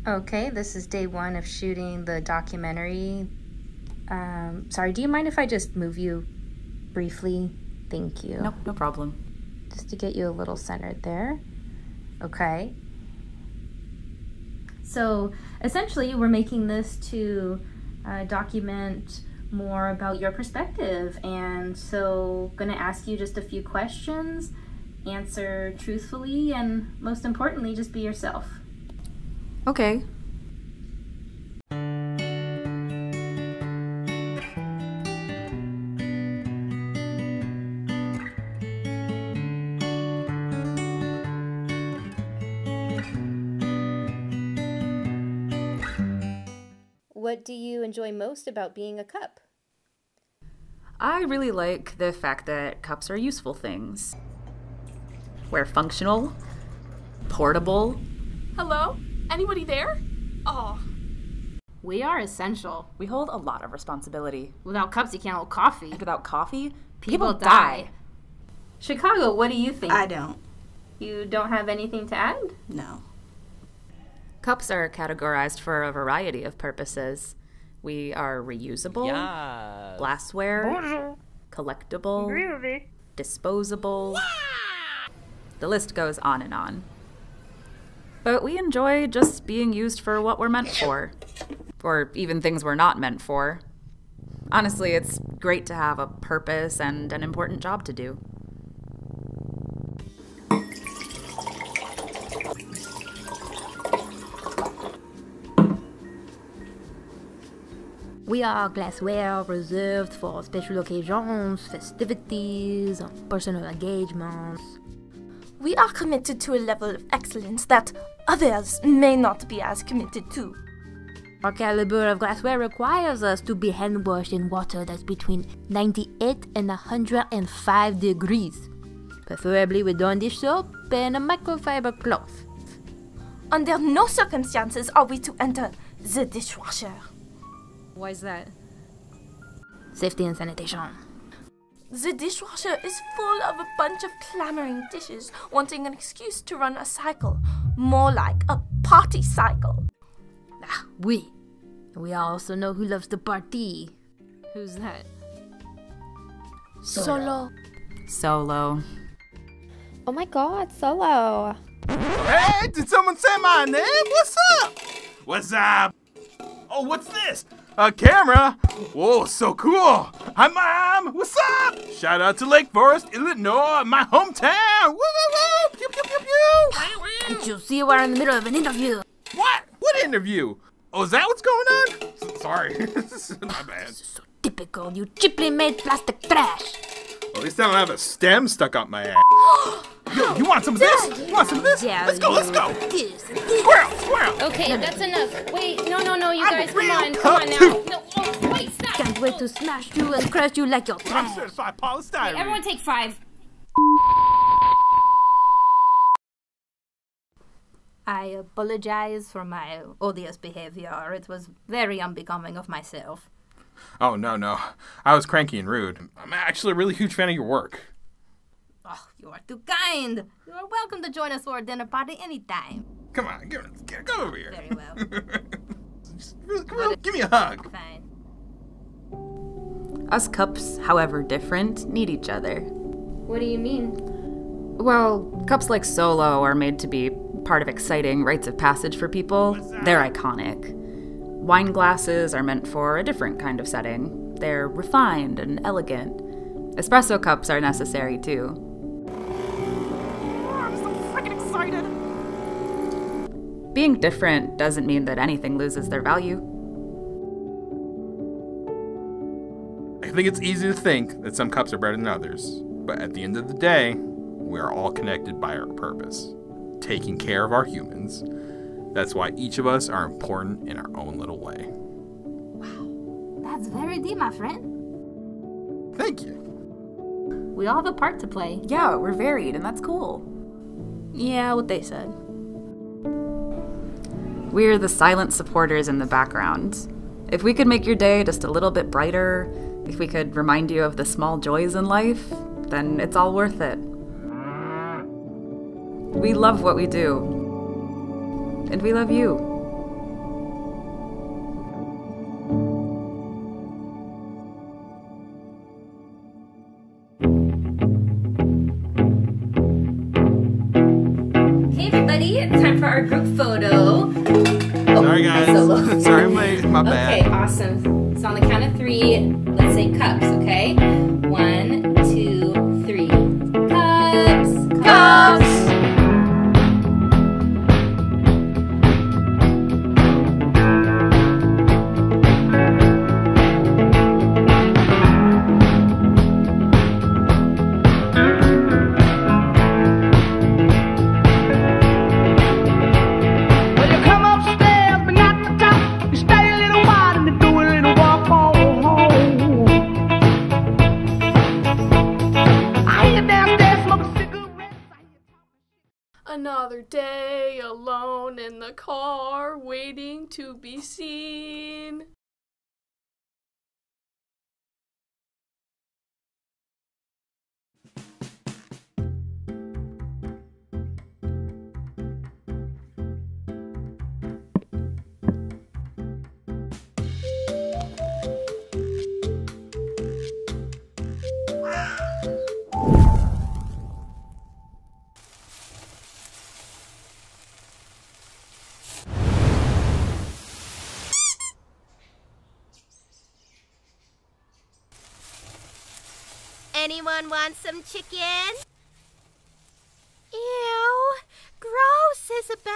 Okay, this is day 1 of shooting the documentary. Sorry, do you mind if I just move you briefly? Thank you. Nope, no problem. Just to get you a little centered there. Okay. So essentially we're making this to document more about your perspective, and so gonna ask you just a few questions, answer truthfully, and most importantly, just be yourself. Okay. What do you enjoy most about being a cup? I really like the fact that cups are useful things. We're functional, portable. Hello? Anybody there? Oh. We are essential. We hold a lot of responsibility. Without cups, you can't hold coffee. And without coffee, people die. Chicago, what do you think? I don't. You don't have anything to add? No. Cups are categorized for a variety of purposes. We are reusable, glassware, collectible, disposable. The list goes on and on. But we enjoy just being used for what we're meant for, or even things we're not meant for. Honestly, it's great to have a purpose and an important job to do. We are glassware reserved for special occasions, festivities, personal engagements. We are committed to a level of excellence that others may not be as committed to. Our caliber of glassware requires us to be hand washed in water that's between 98 and 105 degrees, preferably with Dawn dish soap and a microfiber cloth. Under no circumstances are we to enter the dishwasher. Why is that? Safety and sanitation. The dishwasher is full of a bunch of clamoring dishes wanting an excuse to run a cycle, more like a party cycle. Ah, oui. We also know who loves to party. Who's that? Solo. Solo. Oh my god, Solo. Hey, did someone say my name? What's up? What's up? Oh, what's this? A camera? Whoa, so cool. Hi, Mom. What's up? Shout out to Lake Forest, Illinois, my hometown. Woo, woo, woo. Pew, pew, pew, pew. Did you see we're in the middle of an interview? What? What interview? Oh, is that what's going on? Sorry. My bad. This is so typical, you cheaply made plastic trash. At least I don't have a stem stuck up my ass. Yo, you want some of this? You want some of this? Yeah, Let's go, let's go. This. Squirrel, squirrel. Okay, that's enough. Wait, no, you I'm guys, a real come on cup now. too. No, oh, wait, stop. Can't wait to smash you and crush you like your I'm trash. certified polystyrene. Everyone take 5. I apologize for my odious behavior. It was very unbecoming of myself. Oh, no. I was cranky and rude. I'm actually a really huge fan of your work. Oh, you are too kind. You are welcome to join us for a dinner party anytime. Come on, go over here. Very well. Come on, give me a hug. Fine. Us cups, however different, need each other. What do you mean? Well, cups like Solo are made to be part of exciting rites of passage for people. They're iconic. Wine glasses are meant for a different kind of setting. They're refined and elegant. Espresso cups are necessary too. I'm so freaking excited. Being different doesn't mean that anything loses their value. I think it's easy to think that some cups are better than others, but at the end of the day, we are all connected by our purpose, taking care of our humans. That's why each of us are important in our own little way. Wow, that's very deep, my friend. Thank you. We all have a part to play. Yeah, we're varied, and that's cool. Yeah, what they said. We're the silent supporters in the background. If we could make your day just a little bit brighter, if we could remind you of the small joys in life, then it's all worth it. We love what we do. And we love you. ready? It's time for our group photo. Sorry, guys. Solo. Sorry I'm late. My bad. Okay, awesome. So on the count of 3, let's say cups, okay? 1, 2, 3. Cups. Cups. Another day alone in the car, waiting to be seen. Anyone want some chicken? Ew, gross, Isabel.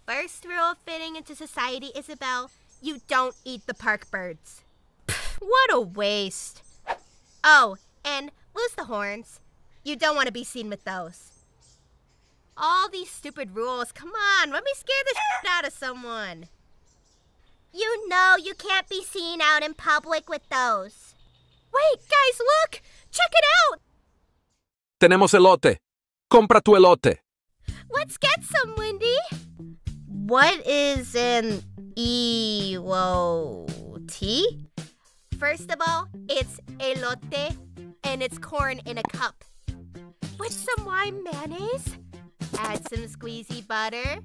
First rule of fitting into society, Isabel, you don't eat the park birds. Pff, what a waste. Oh, and lose the horns. You don't want to be seen with those. All these stupid rules, come on, let me scare the shit out of someone. You know you can't be seen out in public with those. Wait, guys, look! Check it out! Tenemos elote. Compra tu elote. Let's get some, Wendy. What is an elote? First of all, it's elote, and it's corn in a cup. With some lime mayonnaise, add some squeezy butter,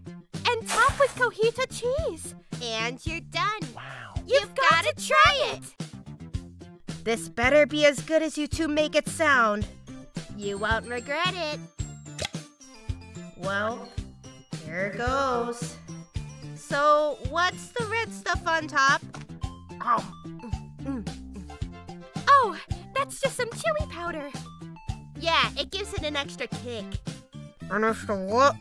and top with cojita cheese. And you're done. Wow. You've got to try it. This better be as good as you two make it sound. You won't regret it. Well, here goes. So, what's the red stuff on top? Oh, that's just some chili powder. Yeah, it gives it an extra kick. An extra what?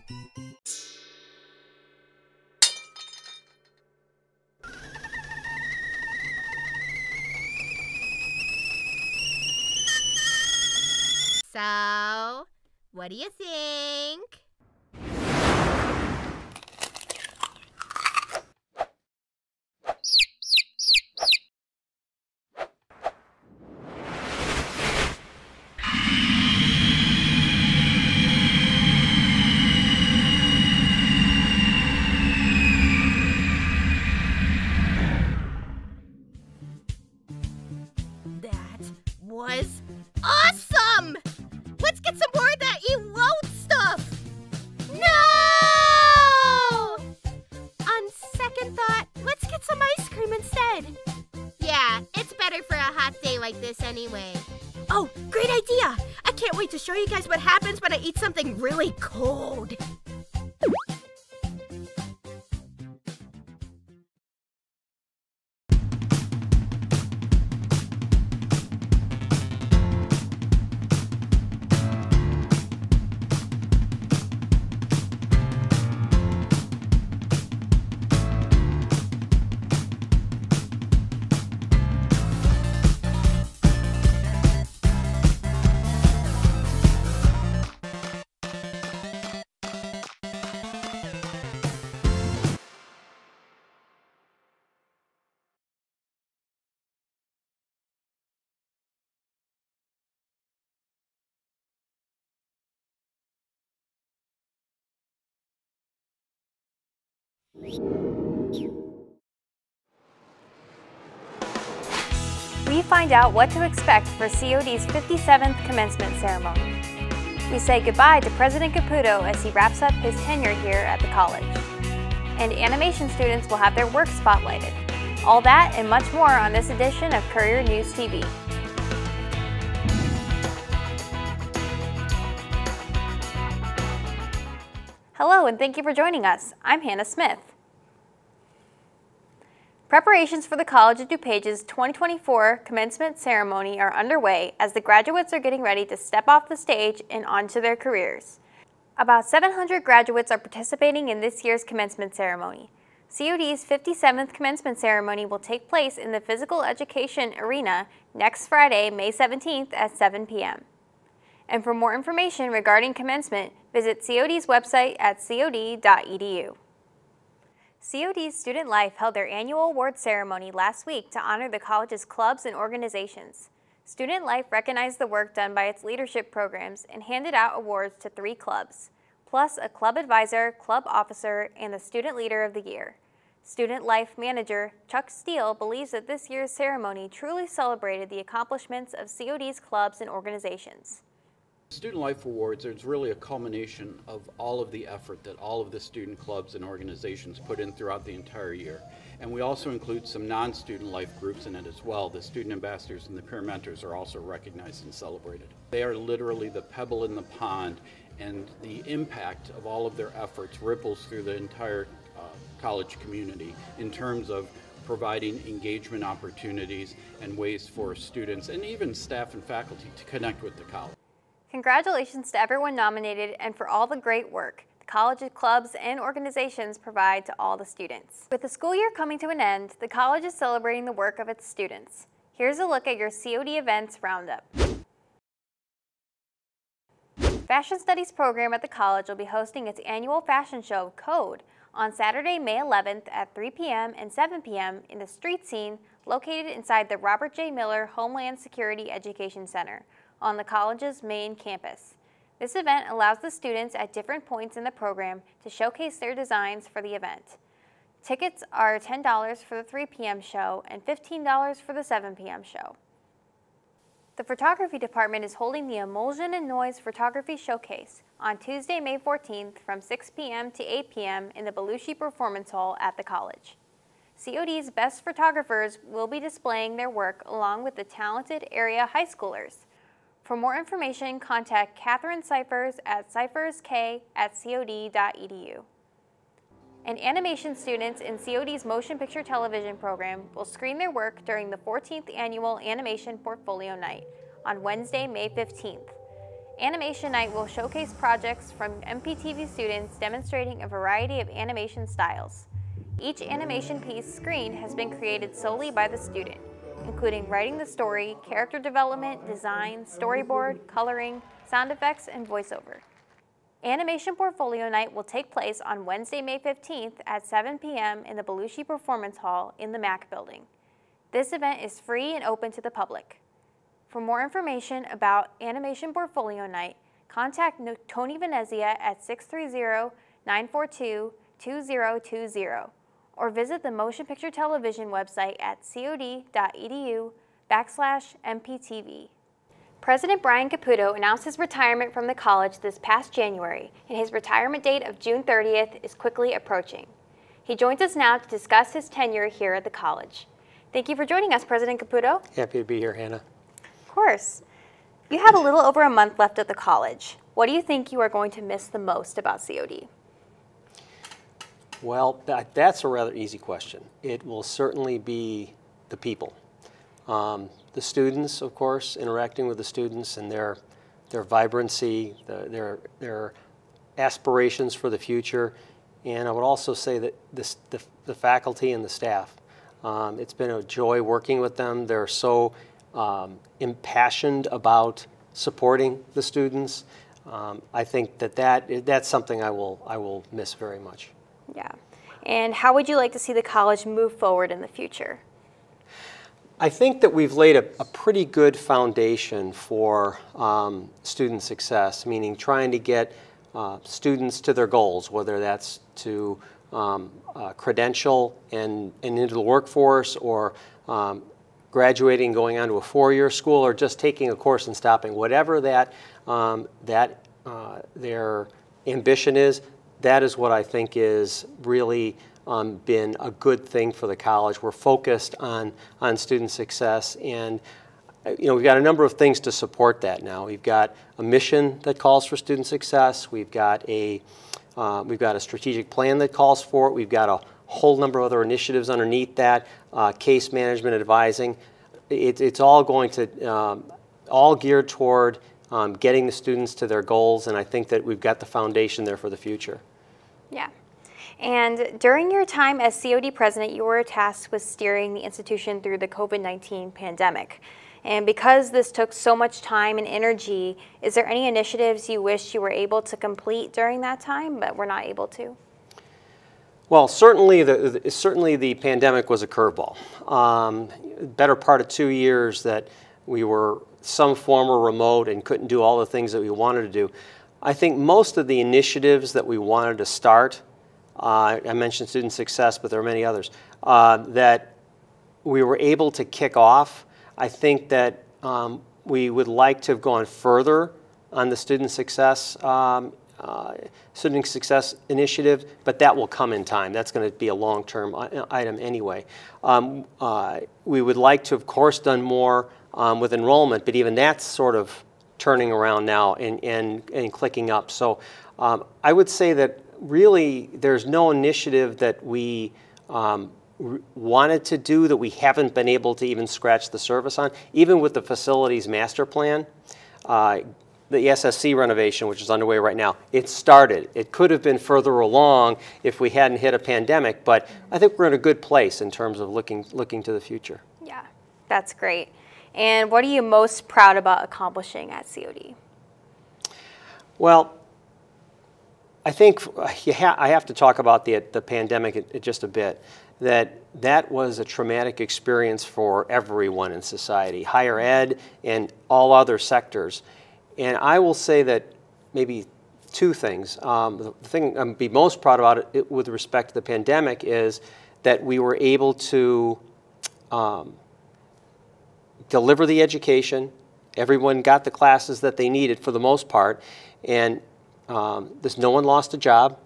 So, what do you think? That was awesome! Let's get some more of that elote stuff! No! On second thought, let's get some ice cream instead. Yeah, it's better for a hot day like this anyway. Oh, great idea! I can't wait to show you guys what happens when I eat something really cold. We find out what to expect for COD's 57th commencement ceremony. We say goodbye to President Caputo as he wraps up his tenure here at the college. And animation students will have their work spotlighted. All that and much more on this edition of Courier News TV. Hello, and thank you for joining us. I'm Hannah Smith. Preparations for the College of DuPage's 2024 commencement ceremony are underway as the graduates are getting ready to step off the stage and onto their careers. About 700 graduates are participating in this year's commencement ceremony. COD's 57th commencement ceremony will take place in the Physical Education Arena next Friday, May 17th at 7 p.m. And for more information regarding commencement, visit COD's website at cod.edu. COD's Student Life held their annual award ceremony last week to honor the college's clubs and organizations. Student Life recognized the work done by its leadership programs and handed out awards to 3 clubs, plus a club advisor, club officer, and the Student Leader of the Year. Student Life manager Chuck Steele believes that this year's ceremony truly celebrated the accomplishments of COD's clubs and organizations. Student Life Awards is really a culmination of all of the effort that all of the student clubs and organizations put in throughout the entire year. And we also include some non-student life groups in it as well. The student ambassadors and the peer mentors are also recognized and celebrated. They are literally the pebble in the pond, and the impact of all of their efforts ripples through the entire college community in terms of providing engagement opportunities and ways for students and even staff and faculty to connect with the college. Congratulations to everyone nominated and for all the great work the college's clubs and organizations provide to all the students. With the school year coming to an end, the college is celebrating the work of its students. Here's a look at your COD events roundup. Fashion Studies program at the college will be hosting its annual fashion show, Code, on Saturday, May 11th at 3 p.m. and 7 p.m. in the street scene located inside the Robert J. Miller Homeland Security Education Center on the college's main campus. This event allows the students at different points in the program to showcase their designs for the event. Tickets are $10 for the 3 p.m. show and $15 for the 7 p.m. show. The photography department is holding the Emulsion and Noise Photography Showcase on Tuesday, May 14th from 6 p.m. to 8 p.m. in the Belushi Performance Hall at the college. COD's best photographers will be displaying their work along with the talented area high schoolers. For more information, contact Catherine Cyphers at cyphersk@cod.edu. And animation students in COD's Motion Picture Television program will screen their work during the 14th Annual Animation Portfolio Night on Wednesday, May 15th. Animation Night will showcase projects from MPTV students demonstrating a variety of animation styles. Each animation piece screened has been created solely by the student, including writing the story, character development, design, storyboard, coloring, sound effects, and voiceover. Animation Portfolio Night will take place on Wednesday, May 15th at 7 p.m. in the Belushi Performance Hall in the MAC building. This event is free and open to the public. For more information about Animation Portfolio Night, contact Tony Venezia at 630-942-2020 or visit the Motion Picture Television website at cod.edu/MPTV. President Brian Caputo announced his retirement from the college this past January, and his retirement date of June 30th is quickly approaching. He joins us now to discuss his tenure here at the college. Thank you for joining us, President Caputo. Happy to be here, Hannah. Of course. You have a little over a month left at the college. What do you think you are going to miss the most about COD? Well, that's a rather easy question. It will certainly be the people. The students, of course, interacting with the students and their vibrancy, their aspirations for the future. And I would also say that the faculty and the staff. It's been a joy working with them. They're so impassioned about supporting the students. I think that's something I will miss very much. Yeah. And how would you like to see the college move forward in the future? I think that we've laid a pretty good foundation for student success, meaning trying to get students to their goals, whether that's to credential and into the workforce, or graduating, going on to a four-year school, or just taking a course and stopping. Whatever their ambition is, that is what I think is really been a good thing for the college. We're focused on student success, and we've got a number of things to support that now. We've got a mission that calls for student success. We've got a We've got a strategic plan that calls for it. We've got a whole number of other initiatives underneath that, case management, advising. It's all going to, all geared toward getting the students to their goals, and I think that we've got the foundation there for the future. Yeah. And during your time as COD president, you were tasked with steering the institution through the COVID-19 pandemic. And because this took so much time and energy, is there any initiatives you wish you were able to complete during that time, but were not able to? Well, certainly the pandemic was a curveball. Better part of 2 years that we were some form of remote and couldn't do all the things that we wanted to do. I think most of the initiatives that we wanted to start, I mentioned student success, but there are many others, that we were able to kick off. I think that we would like to have gone further on the student success initiative, but that will come in time. That's going to be a long-term item anyway. We would like to, of course, done more with enrollment, but even that's sort of turning around now and clicking up. So I would say that really there's no initiative that we wanted to do that we haven't been able to even scratch the surface on. Even with the facilities master plan, the SSC renovation, which is underway right now, it started. It could have been further along if we hadn't hit a pandemic, but I think we're in a good place in terms of looking to the future. Yeah, that's great. And what are you most proud about accomplishing at COD? Well, I think I have to talk about the pandemic just a bit. That was a traumatic experience for everyone in society, higher ed and all other sectors. And I will say that maybe two things. The thing I'm be most proud about it with respect to the pandemic is that we were able to deliver the education. Everyone got the classes that they needed for the most part, and no one lost a job.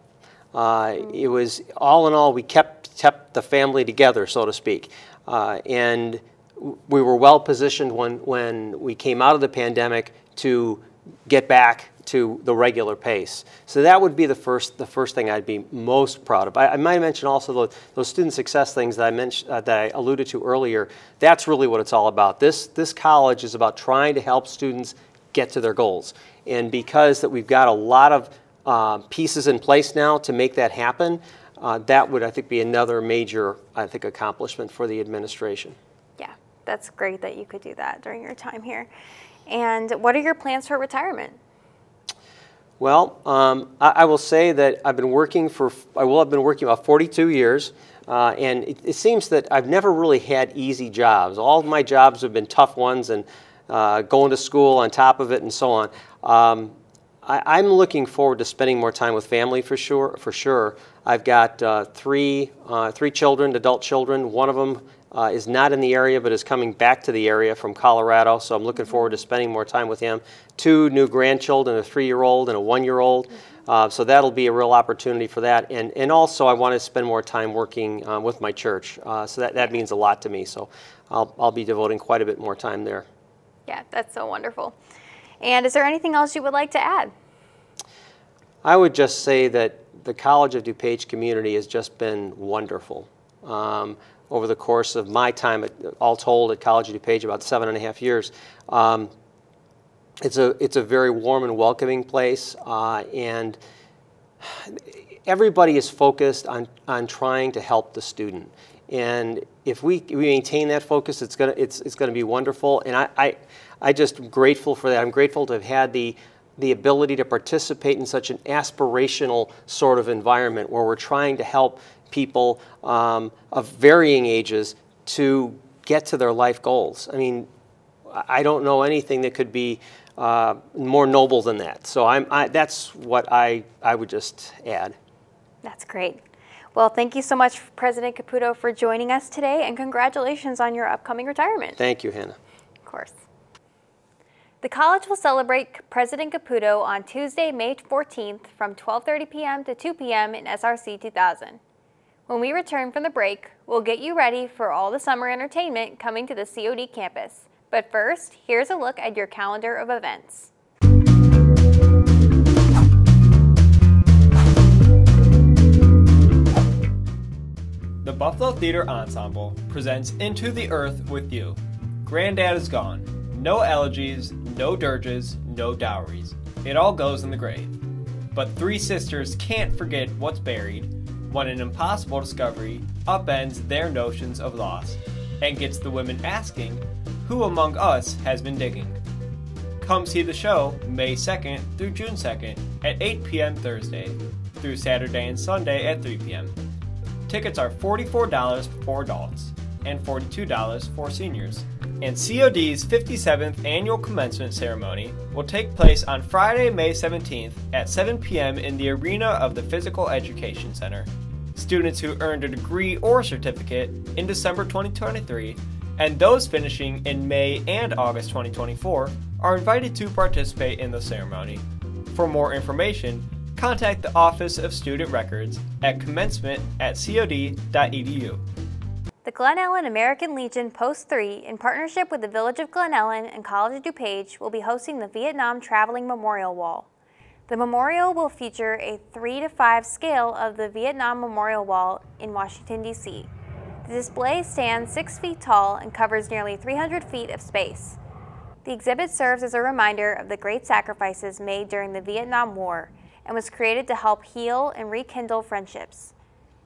It was, all in all, we kept the family together, so to speak. And we were well positioned when we came out of the pandemic to get back to the regular pace. So that would be the first thing I'd be most proud of. I might mention also those student success things that I mentioned, that I alluded to earlier. That's really what it's all about. This college is about trying to help students get to their goals. And because that we've got a lot of pieces in place now to make that happen, that would, I think, be another major, I think, accomplishment for the administration. Yeah, that's great that you could do that during your time here. And what are your plans for retirement? Well, I will say that I will have been working about 42 years, and it seems that I've never really had easy jobs. All of my jobs have been tough ones, and going to school on top of it and so on. I'm looking forward to spending more time with family for sure. I've got three children, adult children. One of them is not in the area but is coming back to the area from Colorado, so I'm looking forward to spending more time with him. 2 new grandchildren, a 3-year-old and a 1-year-old. So that'll be a real opportunity for that. And also I want to spend more time working with my church. So that means a lot to me. So I'll be devoting quite a bit more time there. Yeah, that's so wonderful. And is there anything else you would like to add? I would just say that the College of DuPage community has just been wonderful. Over the course of my time, all told, at College of DuPage, about 7.5 years. It's a very warm and welcoming place, and everybody is focused on trying to help the student. And if we maintain that focus, it's gonna be wonderful. And I just am grateful for that. I'm grateful to have had the ability to participate in such an aspirational sort of environment where we're trying to help people of varying ages to get to their life goals. I mean, I don't know anything that could be more noble than that. So that's what I would just add. That's great. Well, thank you so much, President Caputo, for joining us today, and congratulations on your upcoming retirement. Thank you, Hannah. Of course. The college will celebrate President Caputo on Tuesday, May 14th from 12:30 p.m. to 2 p.m. in SRC 2000. When we return from the break, we'll get you ready for all the summer entertainment coming to the COD campus. But first, here's a look at your calendar of events. The Buffalo Theater Ensemble presents Into the Earth with You. Granddad is gone. No elegies, no dirges, no dowries. It all goes in the grave. But three sisters can't forget what's buried when an impossible discovery upends their notions of loss and gets the women asking, who among us has been digging? Come see the show May 2nd through June 2nd at 8 p.m. Thursday through Saturday and Sunday at 3 p.m. Tickets are $44 for adults and $42 for seniors. And COD's 57th annual commencement ceremony will take place on Friday, May 17th at 7 p.m. in the arena of the Physical Education Center. Students who earned a degree or certificate in December 2023 and those finishing in May and August 2024 are invited to participate in the ceremony. For more information, contact the Office of Student Records at commencement@cod.edu. The Glen Ellen American Legion Post 3, in partnership with the Village of Glen Ellen and College of DuPage, will be hosting the Vietnam Traveling Memorial Wall. The memorial will feature a 3:5 scale of the Vietnam Memorial Wall in Washington, D.C. The display stands 6 feet tall and covers nearly 300 feet of space. The exhibit serves as a reminder of the great sacrifices made during the Vietnam War and was created to help heal and rekindle friendships.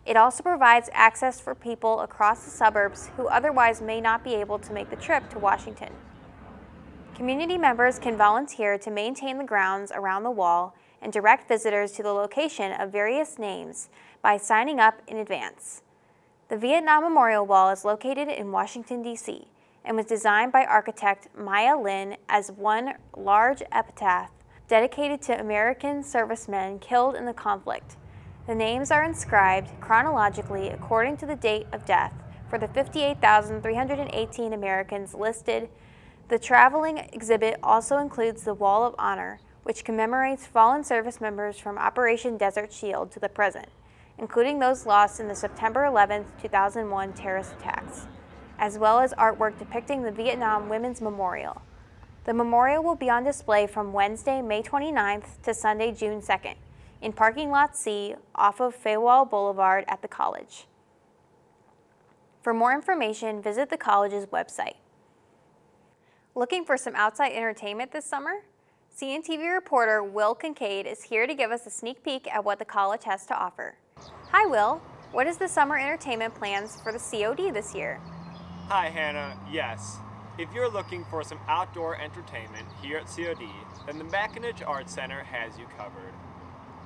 It also provides access for people across the suburbs who otherwise may not be able to make the trip to Washington. Community members can volunteer to maintain the grounds around the wall and direct visitors to the location of various names by signing up in advance. The Vietnam Memorial Wall is located in Washington, D.C., and was designed by architect Maya Lin as one large epitaph dedicated to American servicemen killed in the conflict. The names are inscribed chronologically according to the date of death for the 58,318 Americans listed. The traveling exhibit also includes the Wall of Honor, which commemorates fallen service members from Operation Desert Shield to the present, including those lost in the September 11, 2001 terrorist attacks, as well as artwork depicting the Vietnam Women's Memorial. The memorial will be on display from Wednesday, May 29th to Sunday, June 2nd, in Parking Lot C off of Faywall Boulevard at the college. For more information, visit the college's website. Looking for some outside entertainment this summer? CNTV reporter Will Kincaid is here to give us a sneak peek at what the college has to offer. Hi Will, what is the summer entertainment plans for the COD this year? Hi Hannah, yes. If you're looking for some outdoor entertainment here at COD, then the Mackinac Arts Center has you covered.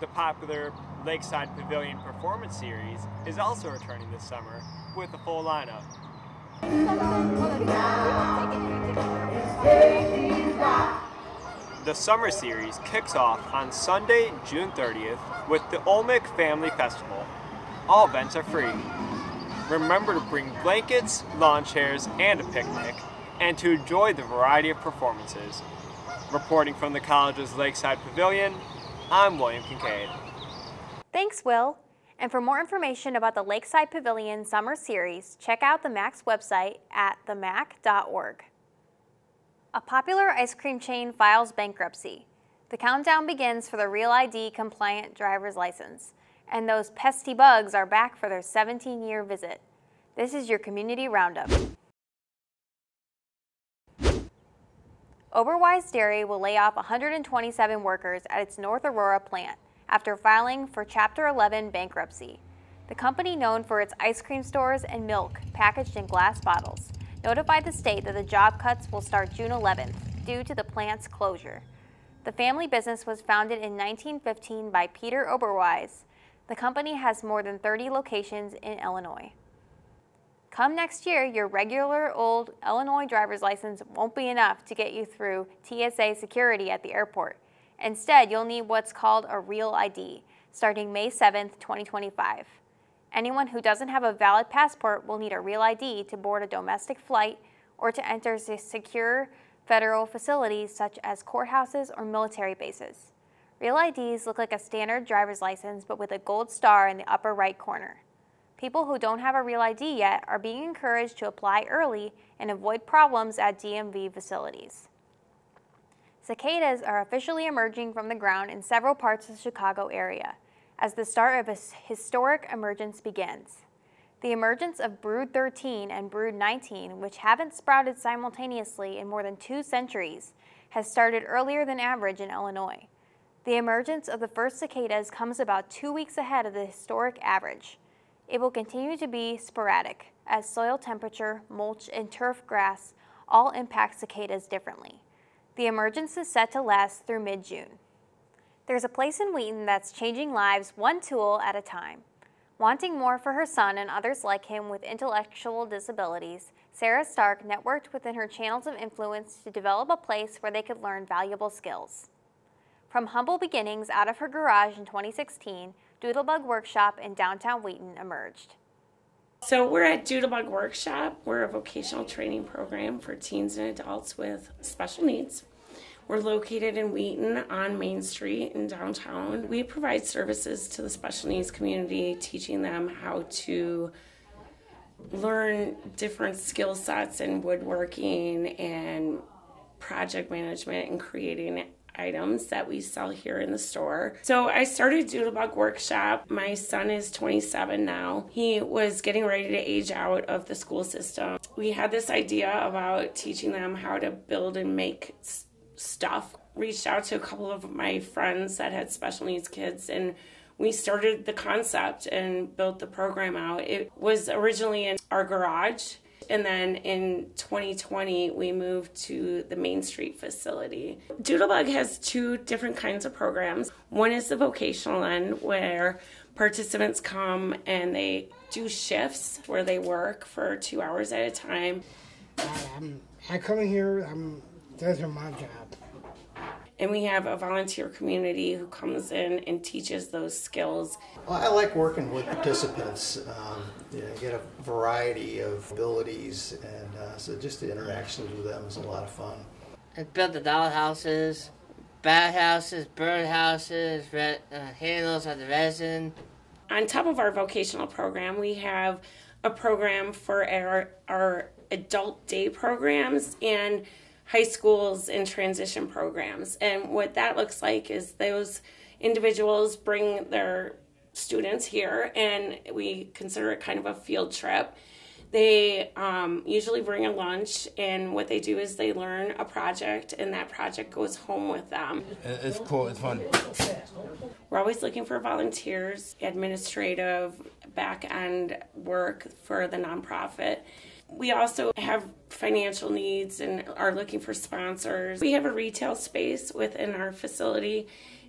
The popular Lakeside Pavilion Performance Series is also returning this summer with a full lineup. The summer series kicks off on Sunday, June 30th with the Olmec Family Festival. All events are free. Remember to bring blankets, lawn chairs, and a picnic, and to enjoy the variety of performances. Reporting from the college's Lakeside Pavilion, I'm William Kincaid. Thanks, Will. And for more information about the Lakeside Pavilion Summer Series, check out the MAC's website at themac.org. A popular ice cream chain files bankruptcy. The countdown begins for the Real ID compliant driver's license, and those pesky bugs are back for their 17-year visit. This is your Community Roundup. Oberweis Dairy will lay off 127 workers at its North Aurora plant after filing for Chapter 11 bankruptcy. The company, known for its ice cream stores and milk packaged in glass bottles, notified the state that the job cuts will start June 11th due to the plant's closure. The family business was founded in 1915 by Peter Oberweis. The company has more than 30 locations in Illinois. Come next year, your regular old Illinois driver's license won't be enough to get you through TSA security at the airport. Instead, you'll need what's called a Real ID, starting May 7th, 2025. Anyone who doesn't have a valid passport will need a Real ID to board a domestic flight or to enter secure federal facilities such as courthouses or military bases. Real IDs look like a standard driver's license but with a gold star in the upper right corner. People who don't have a Real ID yet are being encouraged to apply early and avoid problems at DMV facilities. Cicadas are officially emerging from the ground in several parts of the Chicago area as the start of a historic emergence begins. The emergence of Brood 13 and Brood 19, which haven't sprouted simultaneously in more than 2 centuries, has started earlier than average in Illinois. The emergence of the first cicadas comes about 2 weeks ahead of the historic average. It will continue to be sporadic, as soil temperature, mulch, and turf grass all impact cicadas differently. The emergence is set to last through mid-June. There's a place in Wheaton that's changing lives one tool at a time. Wanting more for her son and others like him with intellectual disabilities, Sarah Stark networked within her channels of influence to develop a place where they could learn valuable skills. From humble beginnings out of her garage in 2016, Doodlebug Workshop in downtown Wheaton emerged. So we're at Doodlebug Workshop. We're a vocational training program for teens and adults with special needs. We're located in Wheaton on Main Street in downtown. We provide services to the special needs community, teaching them how to learn different skill sets in woodworking and project management and creating items that we sell here in the store. So I started Doodlebug Workshop. My son is 27 now. He was getting ready to age out of the school system. We had this idea about teaching them how to build and make stuff. Reached out to a couple of my friends that had special needs kids, and we started the concept and built the program out. It was originally in our garage, and then in 2020 we moved to the Main Street facility. Doodlebug has 2 different kinds of programs. One is the vocational end, where participants come and they do shifts where they work for 2 hours at a time. I come in here, those are my job. And we have a volunteer community who comes in and teaches those skills. Well, I like working with participants. Get a variety of abilities, and so just the interactions with them is a lot of fun. I built the doll houses, bat houses, bird houses, handles on the resin. On top of our vocational program, we have a program for our adult day programs and high schools and transition programs. And what that looks like is those individuals bring their students here, and we consider it kind of a field trip. They usually bring a lunch, and what they do is they learn a project, and that project goes home with them. It's cool, it's fun. We're always looking for volunteers, administrative, back-end work for the nonprofit. We also have financial needs and are looking for sponsors. We have a retail space within our facility,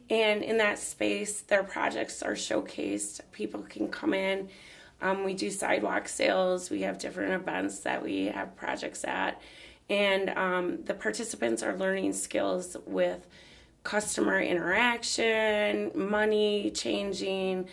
and in that space, their projects are showcased. People can come in. We do sidewalk sales. We have different events that we have projects at. And the participants are learning skills with customer interaction, money changing,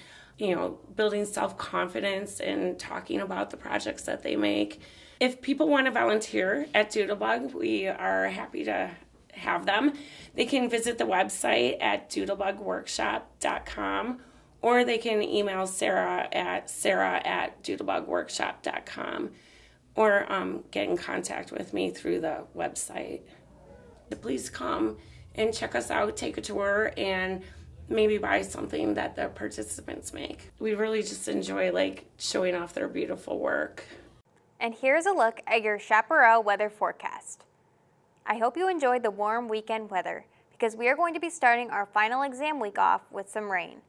building self-confidence and talking about the projects that they make. If people want to volunteer at Doodlebug, we are happy to have them. They can visit the website at doodlebugworkshop.com, or they can email Sarah at doodlebugworkshop.com, or get in contact with me through the website. Please come and check us out, take a tour, and maybe buy something that the participants make. We really just enjoy showing off their beautiful work. And here's a look at your Chaparral weather forecast. I hope you enjoyed the warm weekend weather, because we are going to be starting our final exam week off with some rain.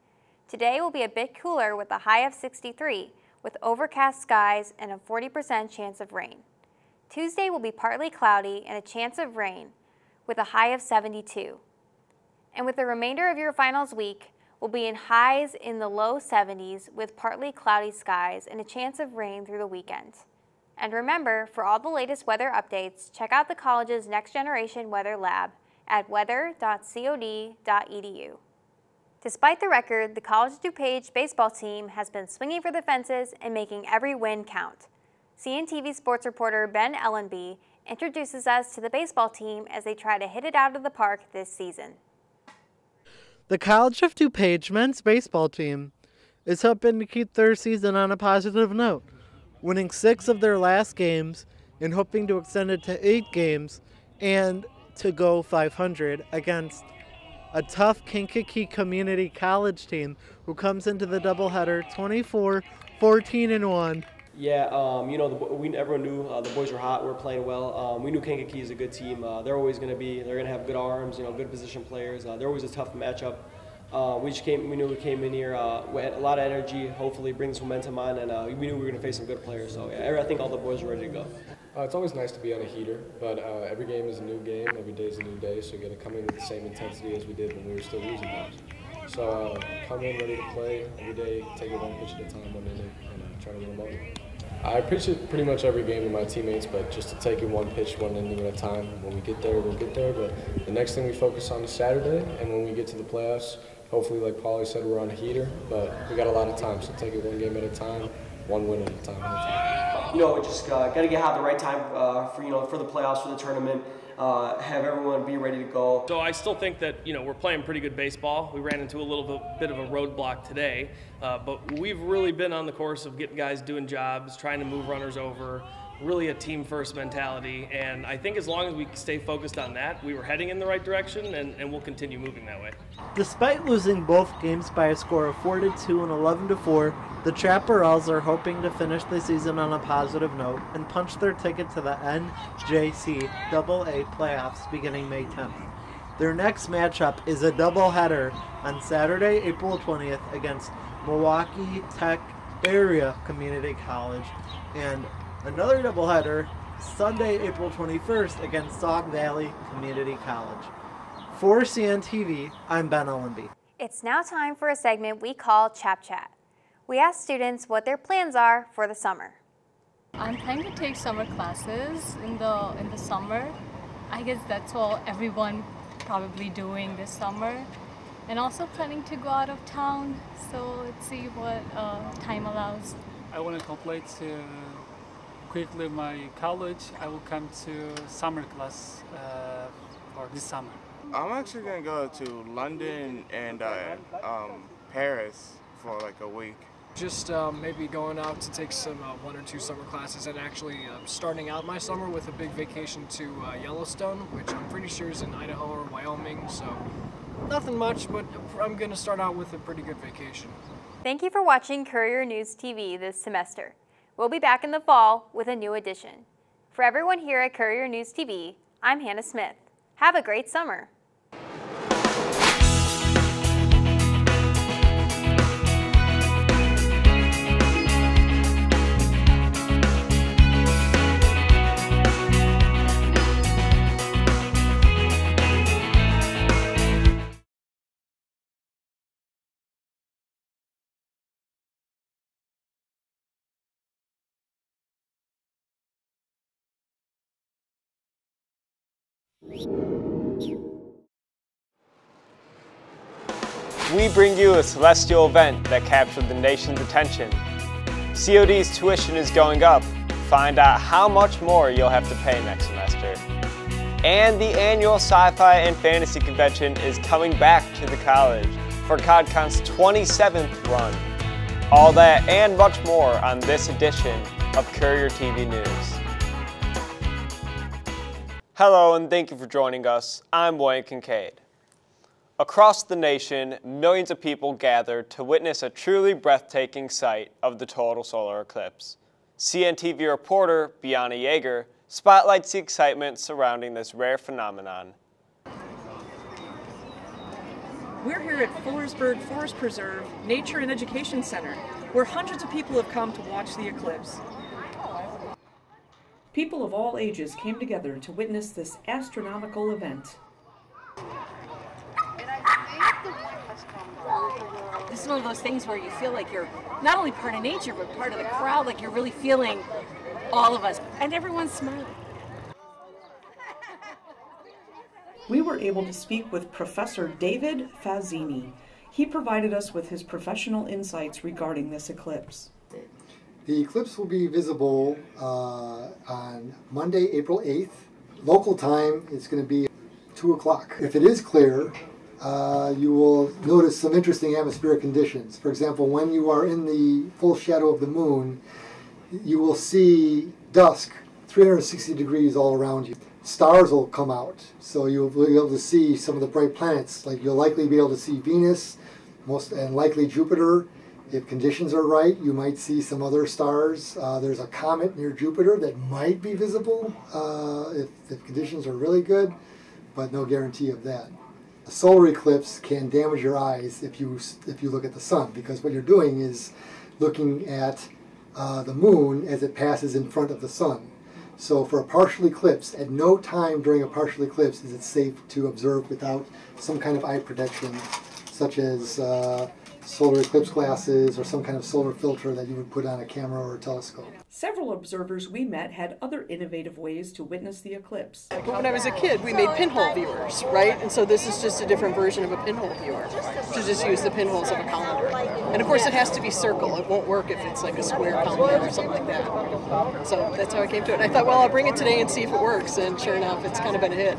Today will be a bit cooler with a high of 63, with overcast skies and a 40% chance of rain. Tuesday will be partly cloudy and a chance of rain, with a high of 72. And with the remainder of your finals week, we'll be in highs in the low 70s with partly cloudy skies and a chance of rain through the weekend. And remember, for all the latest weather updates, check out the college's Next Generation Weather Lab at weather.cod.edu. Despite the record, the College of DuPage baseball team has been swinging for the fences and making every win count. CNTV sports reporter Ben Ellenby introduces us to the baseball team as they try to hit it out of the park this season. The College of DuPage men's baseball team is hoping to keep their season on a positive note, winning 6 of their last games and hoping to extend it to 8 games and to go 500 against a tough Kankakee Community College team who comes into the doubleheader 24-14-1 Yeah, everyone knew the boys were hot. We're playing well. We knew Kankakee is a good team. They're going to have good arms, good position players. They're always a tough matchup. We knew we came in here with a lot of energy, hopefully bring some momentum on, and we knew we were going to face some good players. So yeah, I think all the boys are ready to go. It's always nice to be on a heater, but every game is a new game. Every day is a new day, so you got to come in with the same intensity as we did when we were still losing games. So come in ready to play every day, take it one pitch at a time, one inning, and try to win them all. I pitch it pretty much every game to my teammates, but just to take it one pitch, one inning at a time. When we get there, we'll get there. But the next thing we focus on is Saturday, and when we get to the playoffs, hopefully, like Paulie said, we're on a heater, but we got a lot of time, so take it one game at a time, one win at a time. Just got to get out at the right time for the playoffs, for the tournament. Have everyone be ready to go. So I still think that we're playing pretty good baseball. We ran into a little bit of a roadblock today, but we've really been on the course of getting guys doing jobs, trying to move runners over, really a team-first mentality. And I think as long as we stay focused on that, we were heading in the right direction, and we'll continue moving that way. Despite losing both games by a score of 4-2 and 11-4, the Chaparrals are hoping to finish the season on a positive note and punch their ticket to the NJC AA playoffs beginning May 10th. Their next matchup is a doubleheader on Saturday, April 20th against Milwaukee Tech Area Community College, and another doubleheader Sunday, April 21st against Sauk Valley Community College. For CNTV, I'm Ben Ellenby. It's now time for a segment we call Chap Chat. We ask students what their plans are for the summer. I'm planning to take summer classes in the summer. I guess that's all everyone probably doing this summer. And also planning to go out of town, so let's see what time allows. I want to complete quickly my college. I will come to summer class for this summer. I'm actually going to go to London and Paris for like a week. Just maybe going out to take some 1 or 2 summer classes, and actually starting out my summer with a big vacation to Yellowstone, which I'm pretty sure is in Idaho or Wyoming, so nothing much, but I'm going to start out with a pretty good vacation. Thank you for watching Courier News TV this semester. We'll be back in the fall with a new edition. For everyone here at Courier News TV, I'm Hannah Smith. Have a great summer. We bring you a celestial event that captured the nation's attention. COD's tuition is going up. Find out how much more you'll have to pay next semester. And the annual Sci-Fi and Fantasy Convention is coming back to the college for CODCON's 27th run. All that and much more on this edition of Courier TV News. Hello and thank you for joining us. I'm Wayne Kincaid. Across the nation, millions of people gathered to witness a truly breathtaking sight of the total solar eclipse. CNTV reporter Bianna Yeager spotlights the excitement surrounding this rare phenomenon. We're here at Fullersburg Forest Preserve Nature and Education Center, where hundreds of people have come to watch the eclipse. People of all ages came together to witness this astronomical event. This is one of those things where you feel like you're not only part of nature, but part of the crowd, like you're really feeling all of us. And everyone's smiling. We were able to speak with Professor David Fazzini. He provided us with his professional insights regarding this eclipse. The eclipse will be visible on Monday, April 8th. Local time, it's going to be 2 o'clock. If it is clear, you will notice some interesting atmospheric conditions. For example, when you are in the full shadow of the moon, you will see dusk 360 degrees all around you. Stars will come out, so you'll be able to see some of the bright planets. Like you'll likely be able to see Venus, and likely Jupiter, If conditions are right, you might see some other stars. There's a comet near Jupiter that might be visible if conditions are really good, but no guarantee of that. A solar eclipse can damage your eyes if you look at the sun, because what you're doing is looking at the moon as it passes in front of the sun. So for a partial eclipse, at no time during a partial eclipse is it safe to observe without some kind of eye protection, such as solar eclipse glasses or some kind of solar filter that you would put on a camera or a telescope. Several observers we met had other innovative ways to witness the eclipse. When I was a kid, we made pinhole viewers, right? And so this is just a different version of a pinhole viewer, to just use the pinholes of a calendar. And of course it has to be circle. It won't work if it's like a square calendar or something like that. So that's how I came to it. And I thought, well, I'll bring it today and see if it works. And sure enough, it's kind of been a hit.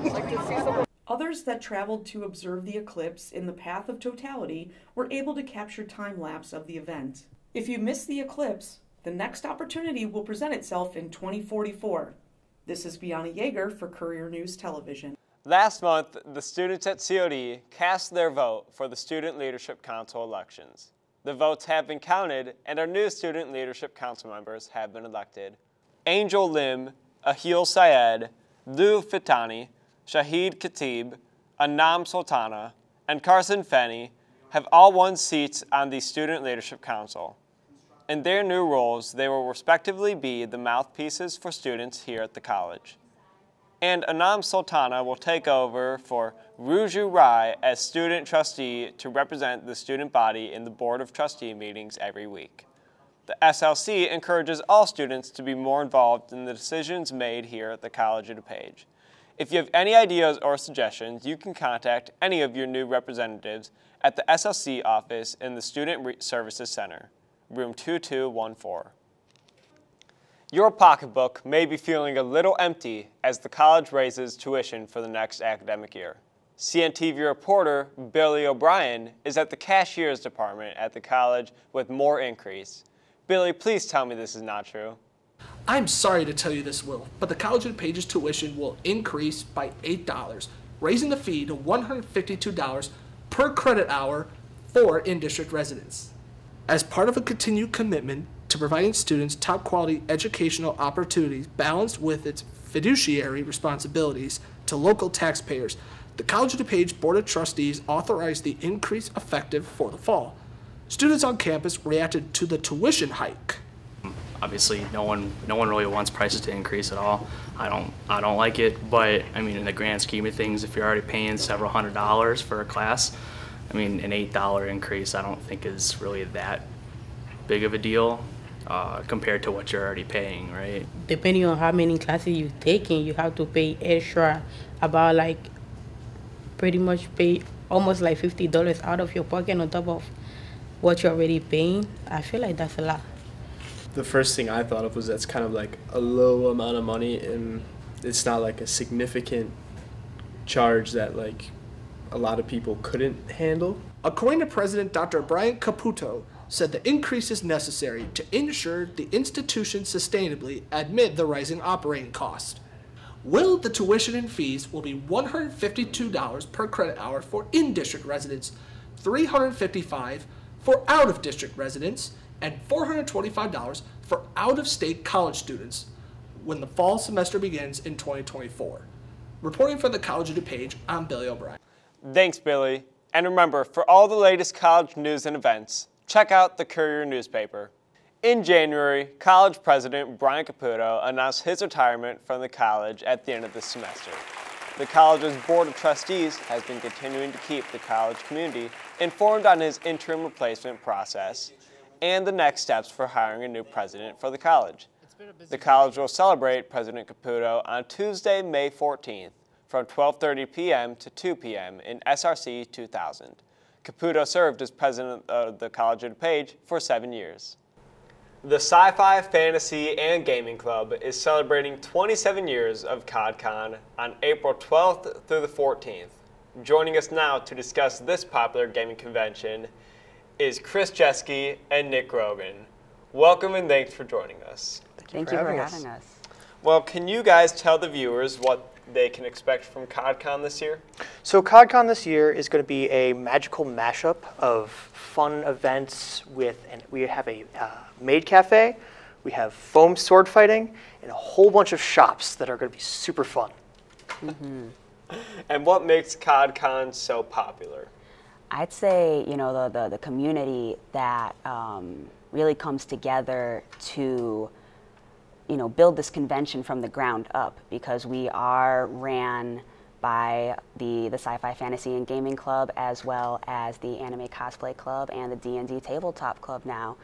Others that traveled to observe the eclipse in the path of totality were able to capture time-lapse of the event. If you missed the eclipse, the next opportunity will present itself in 2044. This is Bianna Yeager for Courier News Television. Last month, the students at COD cast their vote for the Student Leadership Council elections. The votes have been counted, and our new Student Leadership Council members have been elected. Angel Lim, Ahil Syed, Lou Fitani, Shahid Khatib, Anam Sultana, and Carson Fenney have all won seats on the Student Leadership Council. In their new roles, they will respectively be the mouthpieces for students here at the college. And Anam Sultana will take over for Ruju Rai as student trustee to represent the student body in the Board of Trustee meetings every week. The SLC encourages all students to be more involved in the decisions made here at the College of DuPage. If you have any ideas or suggestions, you can contact any of your new representatives at the SLC office in the Student Services Center, room 2214. Your pocketbook may be feeling a little empty as the college raises tuition for the next academic year. CNTV reporter Billy O'Brien is at the cashier's department at the college with more increase. Billy, please tell me this is not true. I'm sorry to tell you this, Will, but the College of DuPage's tuition will increase by $8, raising the fee to $152 per credit hour for in-district residents. As part of a continued commitment to providing students top-quality educational opportunities balanced with its fiduciary responsibilities to local taxpayers, the College of DuPage Board of Trustees authorized the increase effective for the fall. Students on campus reacted to the tuition hike. Obviously, no one really wants prices to increase at all. I don't like it, but I mean, in the grand scheme of things, if you're already paying several $100s for a class, I mean, an $8 increase I don't think is really that big of a deal compared to what you're already paying, right? Depending on how many classes you're taking, you have to pay extra, about like pretty much pay almost like $50 out of your pocket on top of what you're already paying. I feel like that's a lot. The first thing I thought of was that's kind of like a low amount of money, and it's not like a significant charge that like a lot of people couldn't handle. According to President Dr. Brian Caputo, said the increase is necessary to ensure the institution sustainably amid the rising operating cost. The tuition and fees will be $152 per credit hour for in-district residents, $355 for out-of-district residents, and $425 for out-of-state college students when the fall semester begins in 2024. Reporting for the College of DuPage, I'm Billy O'Brien. Thanks, Billy. And remember, for all the latest college news and events, check out the Courier newspaper. In January, college president Brian Caputo announced his retirement from the college at the end of the semester. The college's Board of Trustees has been continuing to keep the college community informed on his interim replacement process and the next steps for hiring a new president for the college. The college will celebrate President Caputo on Tuesday, May 14th from 12:30 p.m. to 2 p.m. in SRC 2000. Caputo served as president of the College of DuPage for 7 years. The Sci-Fi, Fantasy, and Gaming Club is celebrating 27 years of CODCON on April 12th through the 14th. Joining us now to discuss this popular gaming convention is Chris Jeske and Nick Rogan. Welcome and thanks for joining us. Thank you for having us. Well, can you guys tell the viewers what they can expect from CODCON this year? So CODCON this year is going to be a magical mashup of fun events and we have a maid cafe, we have foam sword fighting, and a whole bunch of shops that are going to be super fun. And what makes CODCON so popular? I'd say, you know, the community that really comes together to, you know, build this convention from the ground up, because we are ran by the Sci-Fi Fantasy and Gaming Club, as well as the Anime Cosplay Club and the D&D Tabletop Club now.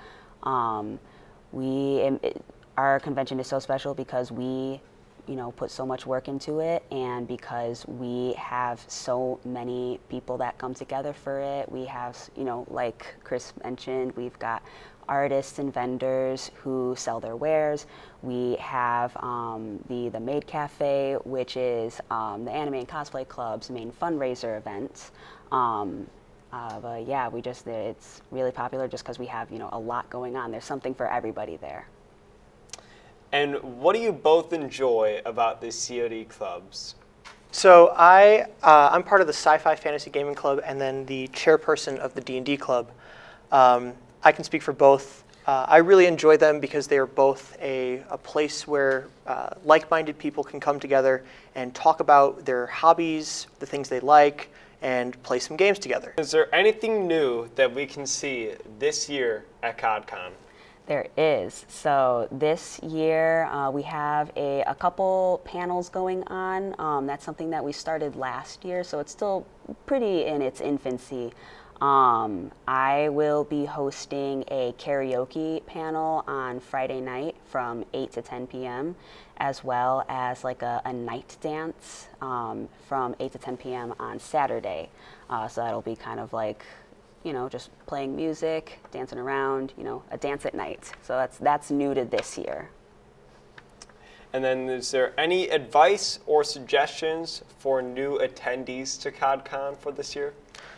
Our convention is so special because we, you know, put so much work into it, and because we have so many people that come together for it. We have, you know, like Chris mentioned, we've got artists and vendors who sell their wares. We have the Maid Cafe, which is the Anime and Cosplay Club's main fundraiser event. But yeah, it's really popular just because we have, you know, a lot going on. There's something for everybody there. And what do you both enjoy about the COD clubs? So I'm part of the Sci-Fi Fantasy Gaming Club and then the chairperson of the D&D Club. I can speak for both. I really enjoy them because they are both a place where like-minded people can come together and talk about their hobbies, the things they like, and play some games together. Is there anything new that we can see this year at CODCON? There is. So this year we have a couple panels going on. That's something that we started last year, so it's still pretty in its infancy. I will be hosting a karaoke panel on Friday night from 8 to 10 p.m., as well as like a night dance from 8 to 10 p.m. on Saturday. So that'll be kind of like, you know, just playing music, dancing around, you know, a dance at night. So that's new to this year. And then is there any advice or suggestions for new attendees to CODCON for this year?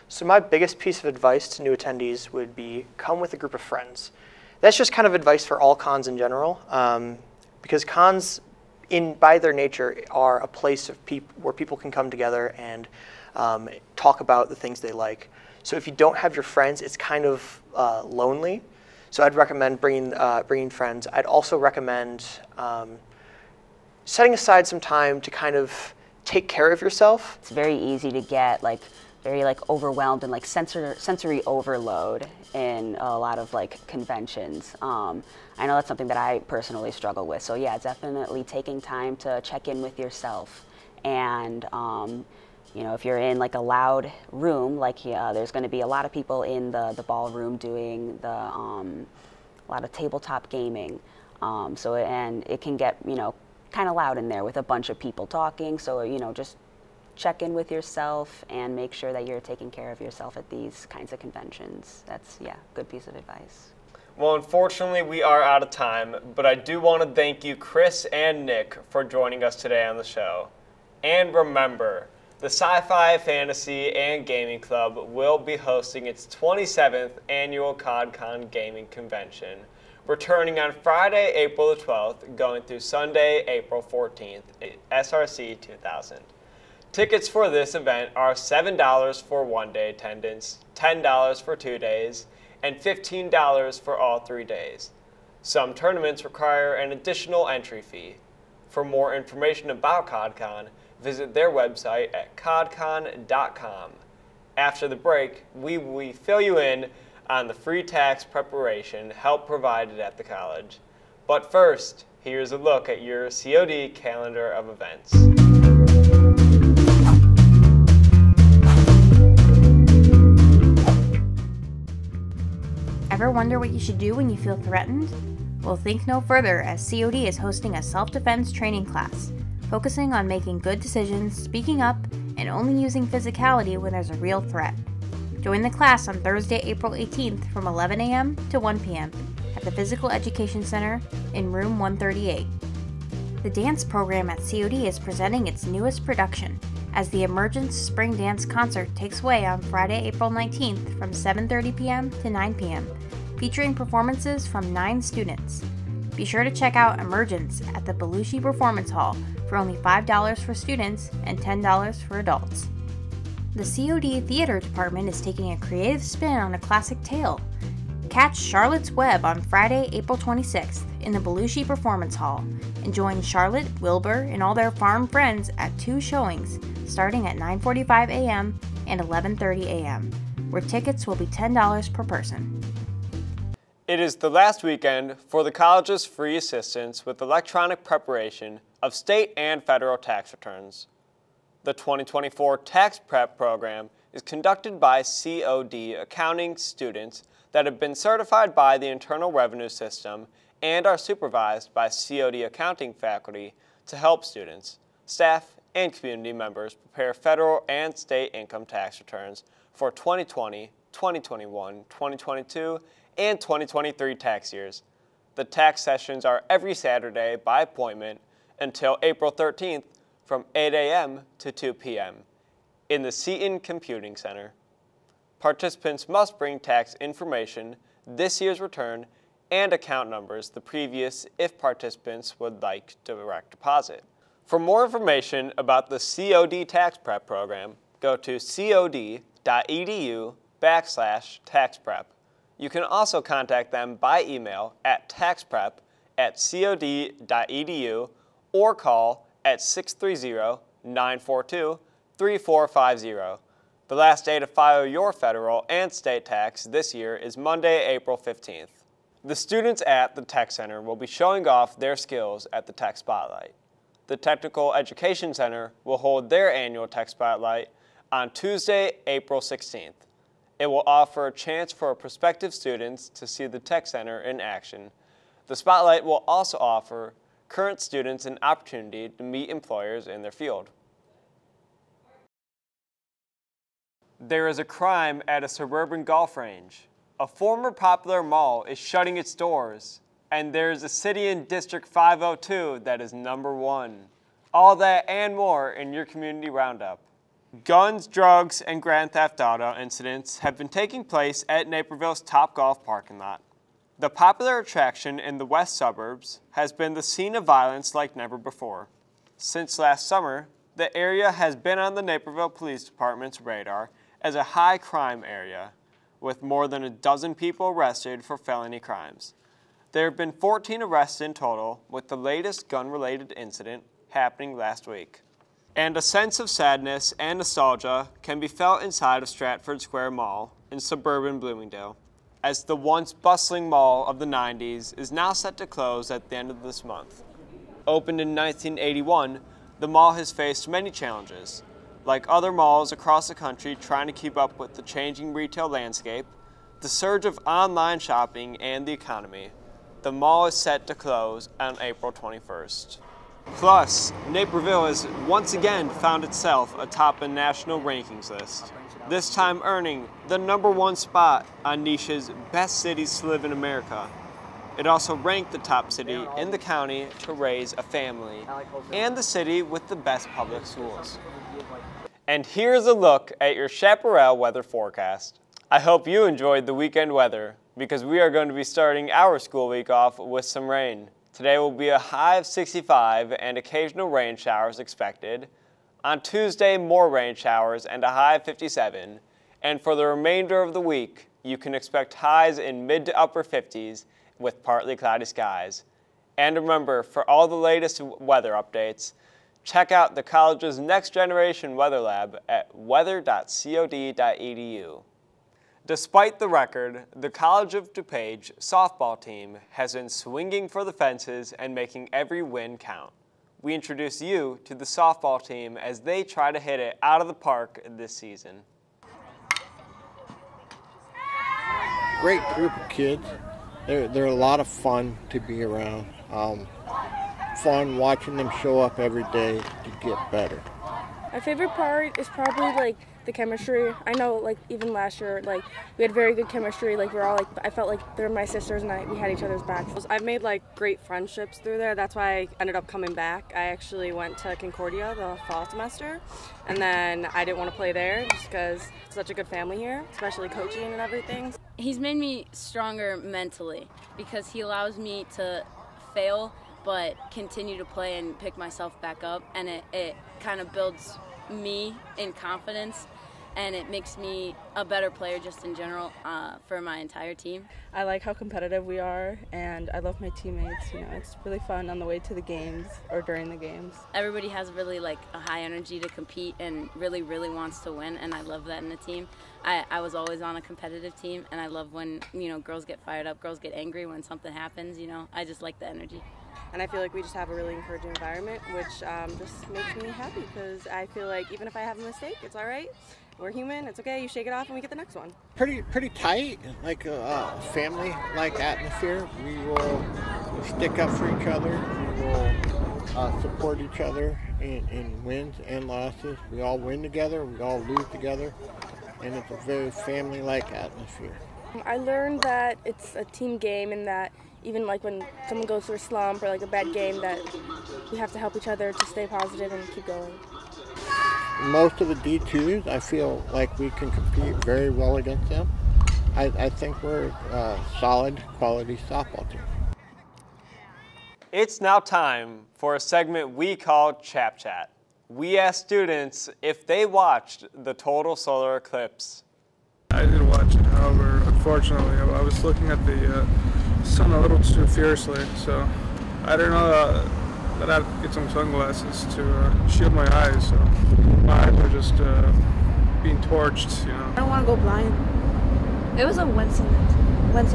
So my biggest piece of advice to new attendees would be come with a group of friends. That's just kind of advice for all cons in general, because cons, by their nature, are a place of where people can come together and talk about the things they like. So if you don't have your friends, it's kind of lonely. So I'd recommend bringing friends. I'd also recommend setting aside some time to kind of take care of yourself. It's very easy to get very overwhelmed and sensory overload in a lot of conventions. I know that's something that I personally struggle with. So yeah, definitely taking time to check in with yourself. And you know, if you're in a loud room, there's going to be a lot of people in the ballroom doing a lot of tabletop gaming. And it can get, you know, kind of loud in there with a bunch of people talking. So, you know, just check in with yourself and make sure that you're taking care of yourself at these kinds of conventions. That's, yeah, good piece of advice. Well, unfortunately, we are out of time, but I do want to thank you, Chris and Nick, for joining us today on the show. And remember, the Sci-Fi Fantasy and Gaming Club will be hosting its 27th annual CODCON Gaming Convention, returning on Friday, April the 12th, going through Sunday, April 14th, SRC 2000. Tickets for this event are $7 for one-day attendance, $10 for 2 days, and $15 for all 3 days. Some tournaments require an additional entry fee. For more information about CODCON, visit their website at codcon.com. After the break, we will fill you in on the free tax preparation help provided at the college. But first, here's a look at your COD calendar of events. Ever wonder what you should do when you feel threatened? Well, think no further, as COD is hosting a self-defense training class, focusing on making good decisions, speaking up, and only using physicality when there's a real threat. Join the class on Thursday, April 18th from 11 a.m. to 1 p.m. at the Physical Education Center in room 138. The dance program at COD is presenting its newest production, as the Emergence Spring Dance Concert takes away on Friday, April 19th from 7:30 p.m. to 9 p.m., featuring performances from 9 students. Be sure to check out Emergence at the Belushi Performance Hall for only $5 for students and $10 for adults. The COD Theater Department is taking a creative spin on a classic tale. Catch Charlotte's Web on Friday, April 26th in the Belushi Performance Hall and join Charlotte, Wilbur, and all their farm friends at 2 showings starting at 9:45 a.m. and 11:30 a.m., where tickets will be $10 per person. It is the last weekend for the college's free assistance with electronic preparation of state and federal tax returns. The 2024 Tax Prep program is conducted by COD accounting students that have been certified by the Internal Revenue System and are supervised by COD accounting faculty to help students, staff, and community members prepare federal and state income tax returns for 2020, 2021, 2022, and 2023 tax years. The tax sessions are every Saturday by appointment until April 13th from 8 a.m. to 2 p.m. in the Seton Computing Center. Participants must bring tax information, this year's return, and account numbers the previous if participants would like direct deposit. For more information about the COD Tax Prep program, go to cod.edu/taxprep. You can also contact them by email at taxprep@cod.edu or call at 630-942-3450. The last day to file your federal and state tax this year is Monday, April 15th. The students at the Tech Center will be showing off their skills at the Tech Spotlight. The Technical Education Center will hold their annual Tech Spotlight on Tuesday, April 16th. It will offer a chance for prospective students to see the Tech Center in action. The Spotlight will also offer current students an opportunity to meet employers in their field. There is a crime at a suburban golf range. A former popular mall is shutting its doors, and there's a city in District 502 that is #1. All that and more in your Community Roundup. Guns, drugs, and grand theft auto incidents have been taking place at Naperville's Topgolf parking lot. The popular attraction in the west suburbs has been the scene of violence like never before. Since last summer, the area has been on the Naperville Police Department's radar as a high crime area, with more than a dozen people arrested for felony crimes. There have been 14 arrests in total, with the latest gun-related incident happening last week. And a sense of sadness and nostalgia can be felt inside of Stratford Square Mall in suburban Bloomingdale, as the once bustling mall of the 90s is now set to close at the end of this month. Opened in 1981, the mall has faced many challenges, like other malls across the country trying to keep up with the changing retail landscape, the surge of online shopping, and the economy. The mall is set to close on April 21st. Plus, Naperville has once again found itself atop a national rankings list, this time earning the #1 spot on Niche's Best Cities to Live in America. It also ranked the top city in the county to raise a family, and the city with the best public schools. And here's a look at your Chaparral weather forecast. I hope you enjoyed the weekend weather, because we are going to be starting our school week off with some rain. Today will be a high of 65 and occasional rain showers expected. On Tuesday, more rain showers and a high of 57. And for the remainder of the week, you can expect highs in mid to upper 50s with partly cloudy skies. And remember, for all the latest weather updates, check out the college's Next Generation Weather Lab at weather.cod.edu. Despite the record, the College of DuPage softball team has been swinging for the fences and making every win count. We introduce you to the softball team as they try to hit it out of the park this season. Great group of kids. They're a lot of fun to be around. Fun watching them show up every day to get better. My favorite part is probably like the chemistry. I know like even last year like we had very good chemistry. Like we're all like I felt like they're my sisters and we had each other's backs. I've made like great friendships through there. That's why I ended up coming back. I actually went to Concordia the fall semester, and then I didn't want to play there just because it's such a good family here, especially coaching and everything. He's made me stronger mentally because he allows me to fail, but continue to play and pick myself back up, and it kind of builds me in confidence, and it makes me a better player just in general for my entire team. I like how competitive we are, and I love my teammates. You know, it's really fun on the way to the games or during the games. Everybody has really like a high energy to compete and really wants to win, and I love that in a team. I was always on a competitive team, and I love when, you know, girls get fired up, girls get angry when something happens, you know. I just like the energy. And I feel like we just have a really encouraging environment, which just makes me happy, because I feel like even if I have a mistake, it's all right. We're human, it's okay, you shake it off and we get the next one. Pretty tight, like a family-like atmosphere. We will stick up for each other. We will support each other in wins and losses. We all win together, we all lose together, and it's a very family-like atmosphere. I learned that it's a team game, and that even like when someone goes through a slump or like a bad game, that we have to help each other to stay positive and keep going. Most of the D2s, I feel like we can compete very well against them. I think we're a solid, quality softball team. It's now time for a segment we call Chap Chat. We asked students if they watched the total solar eclipse. I did watch it, however, unfortunately, I was looking at the sun a little too fiercely, so I didn't know that I had to get some sunglasses to shield my eyes, so my eyes are just being torched, you know. I don't want to go blind. It was a once-in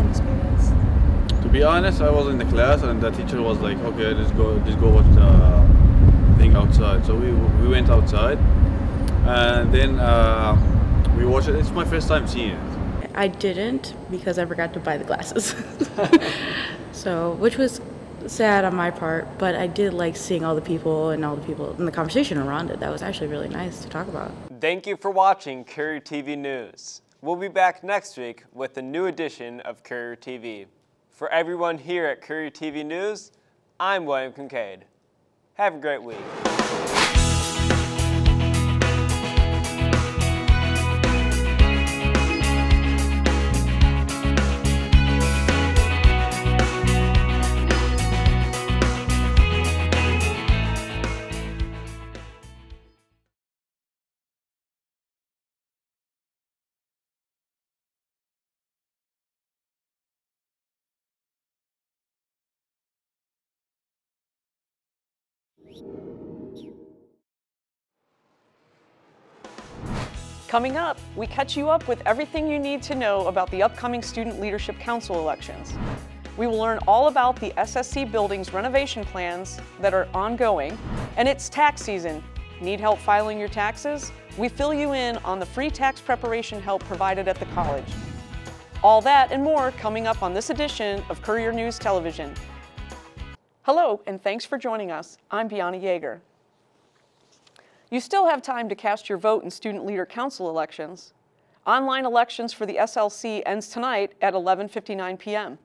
experience. To be honest, I was in the class and the teacher was like, okay, let's go watch the thing outside. So we went outside and then we watched it. It's my first time seeing it. I didn't, because I forgot to buy the glasses. So, which was sad on my part, but I did like seeing all the people and the conversation around it. That was actually really nice to talk about. Thank you for watching Courier TV News. We'll be back next week with a new edition of Courier TV. For everyone here at Courier TV News, I'm William Kincaid. Have a great week. Coming up, we catch you up with everything you need to know about the upcoming Student Leadership Council elections. We will learn all about the SSC building's renovation plans that are ongoing, and it's tax season. Need help filing your taxes? We fill you in on the free tax preparation help provided at the college. All that and more coming up on this edition of Courier News Television. Hello, and thanks for joining us. I'm Bianna Yeager. You still have time to cast your vote in Student Leader Council elections. Online elections for the SLC ends tonight at 11:59 p.m.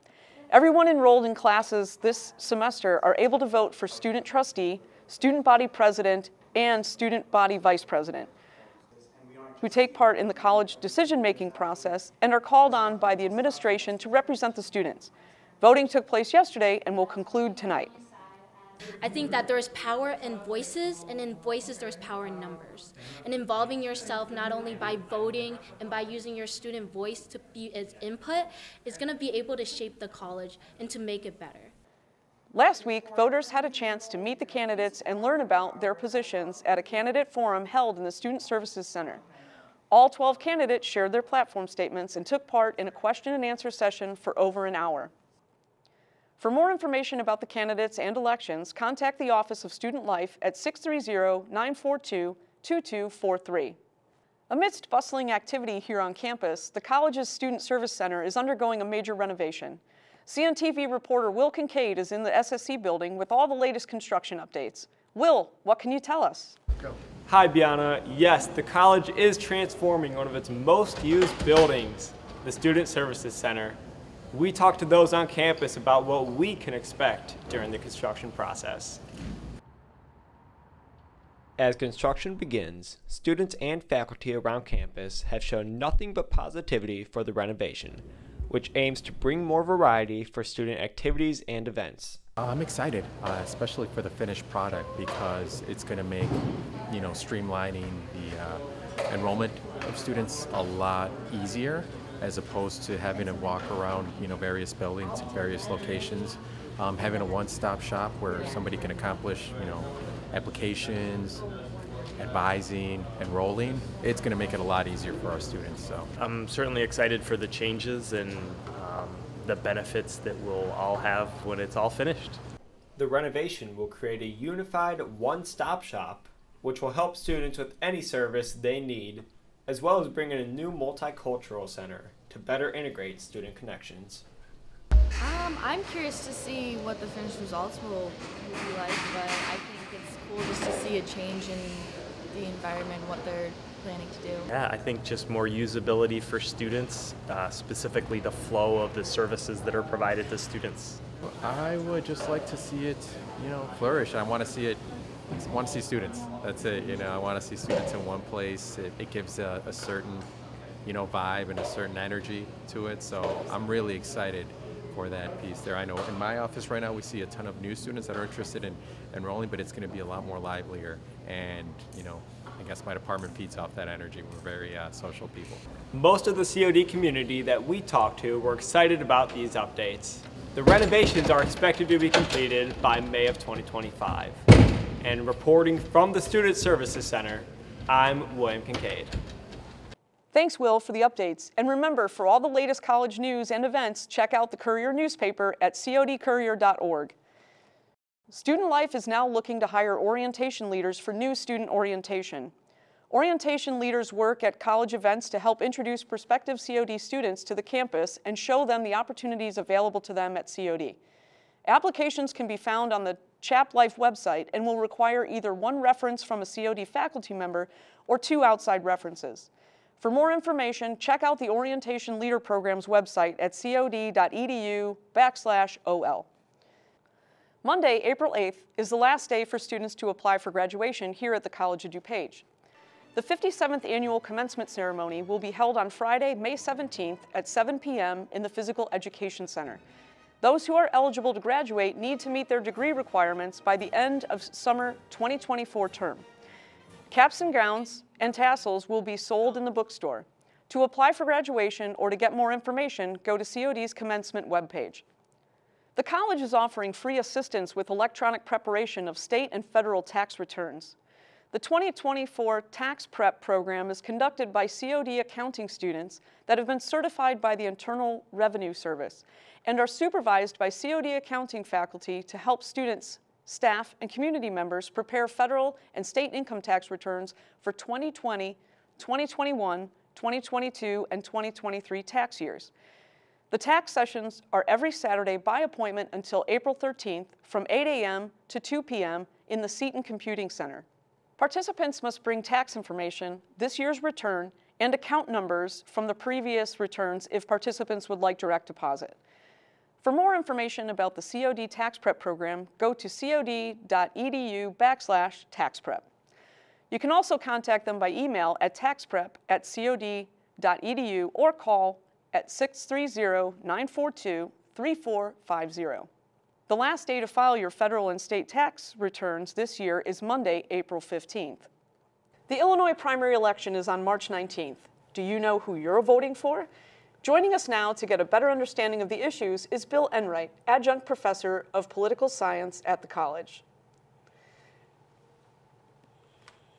Everyone enrolled in classes this semester are able to vote for student trustee, student body president, and student body vice president, who take part in the college decision-making process and are called on by the administration to represent the students. Voting took place yesterday and will conclude tonight. I think that there is power in voices, and in voices there's power in numbers. And involving yourself not only by voting and by using your student voice to be as input is going to be able to shape the college and to make it better. Last week, voters had a chance to meet the candidates and learn about their positions at a candidate forum held in the Student Services Center. All 12 candidates shared their platform statements and took part in a question and answer session for over an hour. For more information about the candidates and elections, contact the Office of Student Life at 630-942-2243. Amidst bustling activity here on campus, the college's Student Service Center is undergoing a major renovation. CNTV reporter Will Kincaid is in the SSC building with all the latest construction updates. Will, what can you tell us? Go. Hi, Bianna. Yes, the college is transforming one of its most used buildings, the Student Services Center. We talked to those on campus about what we can expect during the construction process. As construction begins, students and faculty around campus have shown nothing but positivity for the renovation, which aims to bring more variety for student activities and events. I'm excited, especially for the finished product, because it's going to make, streamlining the enrollment of students a lot easier, as opposed to having to walk around, various buildings and various locations. Having a one-stop shop where somebody can accomplish, applications, advising, enrolling, it's going to make it a lot easier for our students. So I'm certainly excited for the changes and the benefits that we'll all have when it's all finished. The renovation will create a unified one-stop shop, which will help students with any service they need, as well as bring in a new multicultural center to better integrate student connections. I'm curious to see what the finished results will be like, but I think it's cool just to see a change in the environment, what they're planning to do. Yeah, I think just more usability for students, specifically the flow of the services that are provided to students. I would just like to see it, flourish. I want to see students. That's it. I want to see students in one place. It gives a certain, vibe and a certain energy to it. So I'm really excited for that piece there. I know in my office right now we see a ton of new students that are interested in enrolling, but it's going to be a lot more livelier. And I guess my department feeds off that energy. We're very social people. Most of the COD community that we talked to were excited about these updates. The renovations are expected to be completed by May of 2025. And reporting from the Student Services Center, I'm William Kincaid. Thanks, Will, for the updates. And remember, for all the latest college news and events, check out the Courier newspaper at codcourier.org. Student Life is now looking to hire orientation leaders for new student orientation. Orientation leaders work at college events to help introduce prospective COD students to the campus and show them the opportunities available to them at COD. Applications can be found on the CHAP Life website and will require either one reference from a COD faculty member or 2 outside references. For more information, check out the Orientation Leader Program's website at cod.edu/OL. Monday, April 8th, is the last day for students to apply for graduation here at the College of DuPage. The 57th annual commencement ceremony will be held on Friday, May 17th at 7 p.m. in the Physical Education Center. Those who are eligible to graduate need to meet their degree requirements by the end of summer 2024 term. Caps and gowns and tassels will be sold in the bookstore. To apply for graduation or to get more information, go to COD's commencement webpage. The college is offering free assistance with electronic preparation of state and federal tax returns. The 2024 Tax Prep program is conducted by COD accounting students that have been certified by the Internal Revenue Service and are supervised by COD accounting faculty to help students, staff, and community members prepare federal and state income tax returns for 2020, 2021, 2022, and 2023 tax years. The tax sessions are every Saturday by appointment until April 13th from 8 a.m. to 2 p.m. in the Seton Computing Center. Participants must bring tax information, this year's return, and account numbers from the previous returns if participants would like direct deposit. For more information about the COD Tax Prep program, go to cod.edu/taxprep. You can also contact them by email at taxprep@cod.edu or call at 630-942-3450. The last day to file your federal and state tax returns this year is Monday, April 15th. The Illinois primary election is on March 19th. Do you know who you're voting for? Joining us now to get a better understanding of the issues is Bill Enright, Adjunct Professor of Political Science at the college.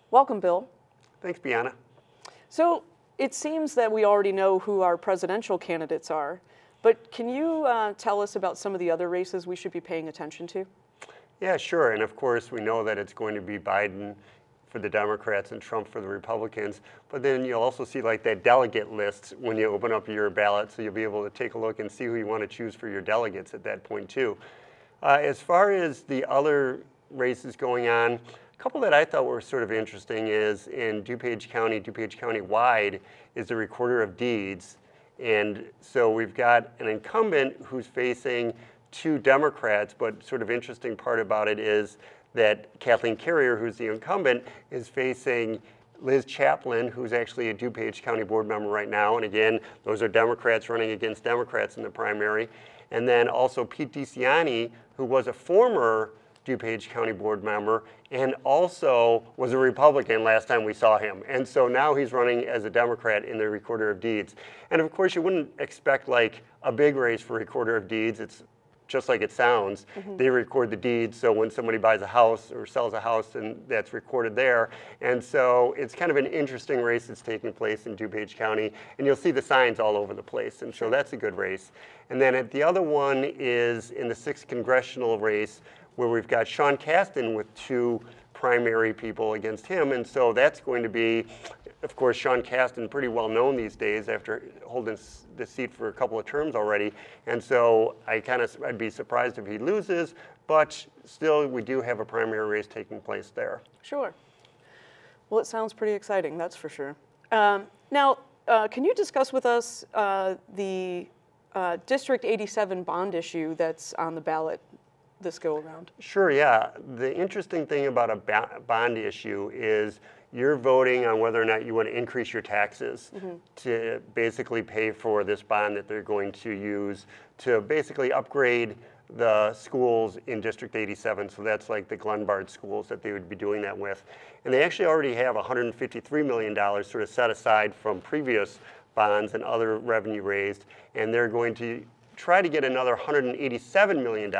Welcome, Bill. Thanks, Bianna. So, it seems that we already know who our presidential candidates are, but can you tell us about some of the other races we should be paying attention to? Yeah, sure. And of course, we know that it's going to be Biden for the Democrats and Trump for the Republicans. But then you'll also see like that delegate list when you open up your ballot, so you'll be able to take a look and see who you want to choose for your delegates at that point too. As far as the other races going on, a couple that I thought were sort of interesting is in DuPage County wide, is the Recorder of Deeds. And so we've got an incumbent who's facing 2 Democrats, but sort of interesting part about it is that Kathleen Carrier, who's the incumbent, is facing Liz Chaplin, who's actually a DuPage County board member right now. And again, those are Democrats running against Democrats in the primary. And then also Pete DeCiani, who was a former DuPage County Board member and also was a Republican last time we saw him. And so now he's running as a Democrat in the Recorder of Deeds. And of course, you wouldn't expect like a big race for Recorder of Deeds. It's just like it sounds. They record the deeds, so when somebody buys a house or sells a house, and that's recorded there. And so it's kind of an interesting race that's taking place in DuPage County, and you'll see the signs all over the place, and so that's a good race. And then the other one is in the 6th congressional race, where we've got Sean Casten with 2 primary people against him, and so that's going to be, of course, Sean Casten, pretty well known these days after holding the seat for a couple of terms already, and so I'd be surprised if he loses, but still we do have a primary race taking place there. Sure. Well, it sounds pretty exciting, that's for sure. Now, can you discuss with us the District 87 bond issue that's on the ballot this go around? Sure, yeah. The interesting thing about a bond issue is you're voting on whether or not you want to increase your taxes to basically pay for this bond that they're going to use to basically upgrade the schools in District 87. So that's like the Glenbard schools that they would be doing that with. And they actually already have $153 million sort of set aside from previous bonds and other revenue raised, and they're going to try to get another $187 million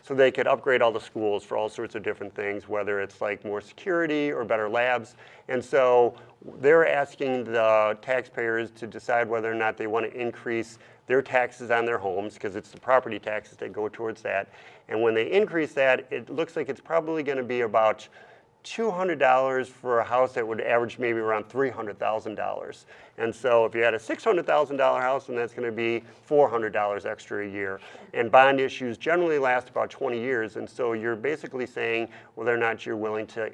so they could upgrade all the schools for all sorts of different things, whether it's like more security or better labs. And so they're asking the taxpayers to decide whether or not they want to increase their taxes on their homes, because it's the property taxes that go towards that. And when they increase that, it looks like it's probably going to be about $200 for a house that would average maybe around $300,000. And so if you had a $600,000 house, then that's going to be $400 extra a year. And bond issues generally last about 20 years. And so you're basically saying whether or not you're willing to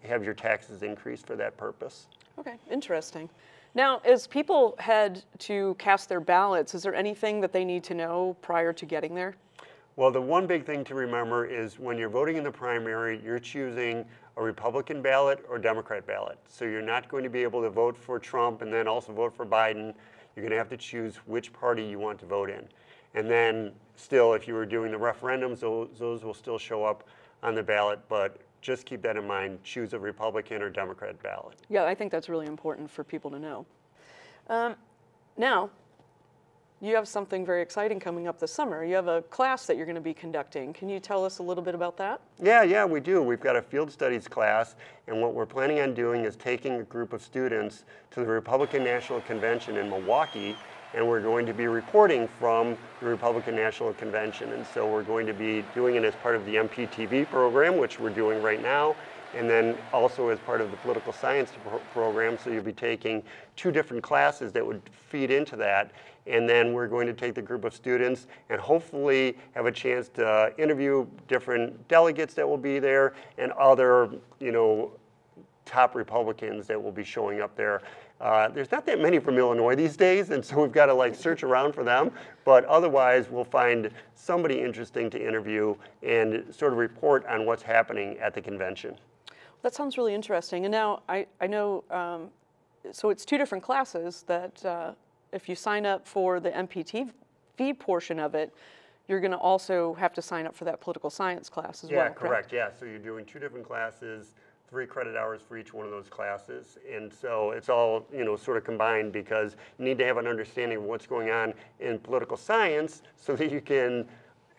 have your taxes increased for that purpose. Okay, interesting. Now, as people head to cast their ballots, is there anything that they need to know prior to getting there? Well, the one big thing to remember is when you're voting in the primary, you're choosing a Republican ballot or Democrat ballot. So you're not going to be able to vote for Trump and then also vote for Biden. You're going to have to choose which party you want to vote in. And then still, if you were doing the referendums, those will still show up on the ballot, but just keep that in mind. Choose a Republican or Democrat ballot. Yeah, I think that's really important for people to know. Now, you have something very exciting coming up this summer. You have a class that you're going to be conducting. Can you tell us a little bit about that? Yeah, we do. We've got a field studies class, and what we're planning on doing is taking a group of students to the Republican National Convention in Milwaukee, and we're going to be reporting from the Republican National Convention. And so we're going to be doing it as part of the MPTV program, which we're doing right now, and then also as part of the political science program. So you'll be taking 2 different classes that would feed into that. And then we're going to take the group of students and hopefully have a chance to interview different delegates that will be there and other, top Republicans that will be showing up there. There's not that many from Illinois these days, and so we've got to search around for them. But otherwise, we'll find somebody interesting to interview and sort of report on what's happening at the convention. That sounds really interesting. And now I know, so it's 2 different classes that if you sign up for the MPTV portion of it, you're going to also have to sign up for that political science class as well, correct? Correct. Yeah, so you're doing 2 different classes, 3 credit hours for each one of those classes. And so it's all, sort of combined because you need to have an understanding of what's going on in political science so that you can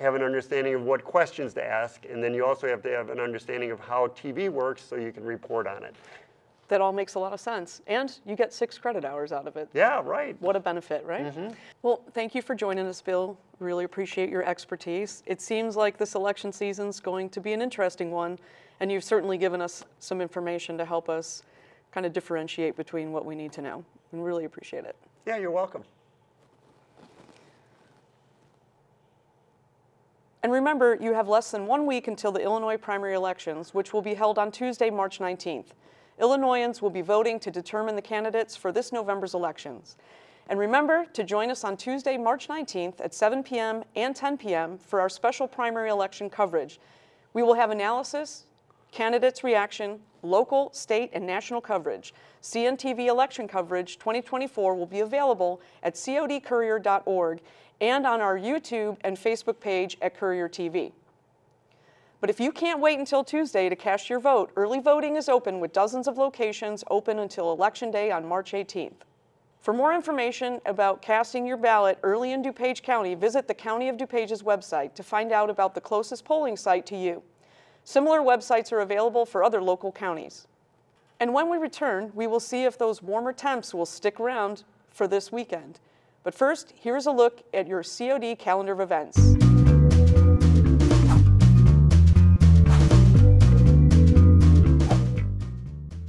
have an understanding of what questions to ask. And then you also have to have an understanding of how TV works so you can report on it. That all makes a lot of sense. And you get 6 credit hours out of it. Yeah, right. What a benefit, right? Well, thank you for joining us, Bill. Really appreciate your expertise. It seems like this election season's going to be an interesting one, and you've certainly given us some information to help us kind of differentiate between what we need to know. And really appreciate it. Yeah, you're welcome. And remember, you have less than 1 week until the Illinois primary elections, which will be held on Tuesday, March 19th. Illinoisans will be voting to determine the candidates for this November's elections. And remember to join us on Tuesday, March 19th at 7 p.m. and 10 p.m. for our special primary election coverage. We will have analysis, candidates' reaction, local, state, and national coverage. CNTV election coverage 2024 will be available at codcourier.org and on our YouTube and Facebook page at Courier TV. But if you can't wait until Tuesday to cast your vote, early voting is open with dozens of locations open until Election Day on March 18th. For more information about casting your ballot early in DuPage County, visit the County of DuPage's website to find out about the closest polling site to you. Similar websites are available for other local counties. And when we return, we will see if those warmer temps will stick around for this weekend. But first, here's a look at your COD calendar of events.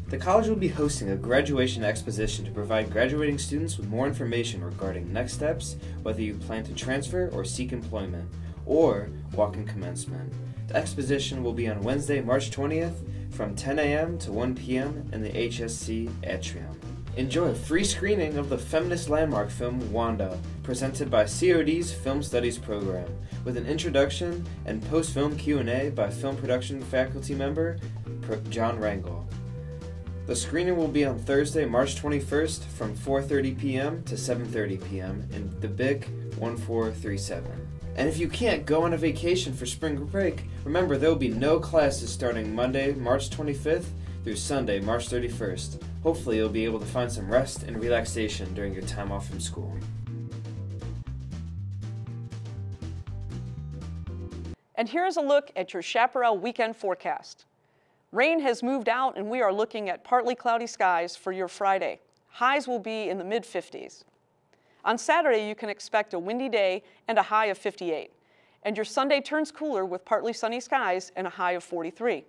The college will be hosting a graduation exposition to provide graduating students with more information regarding next steps, whether you plan to transfer or seek employment, or walk-in commencement. The exposition will be on Wednesday, March 20th from 10 a.m. to 1 p.m. in the HSC atrium. Enjoy a free screening of the feminist landmark film Wanda, presented by COD's Film Studies program, with an introduction and post-film Q&A by film production faculty member John Rangel. The screening will be on Thursday, March 21st from 4:30 p.m. to 7:30 p.m. in the BIC 1437. And if you can't go on a vacation for spring break, remember there will be no classes starting Monday, March 25th through Sunday, March 31st. Hopefully you'll be able to find some rest and relaxation during your time off from school. And here's a look at your Chaparral weekend forecast. Rain has moved out and we are looking at partly cloudy skies for your Friday. Highs will be in the mid-50s. On Saturday, you can expect a windy day and a high of 58. And your Sunday turns cooler with partly sunny skies and a high of 43.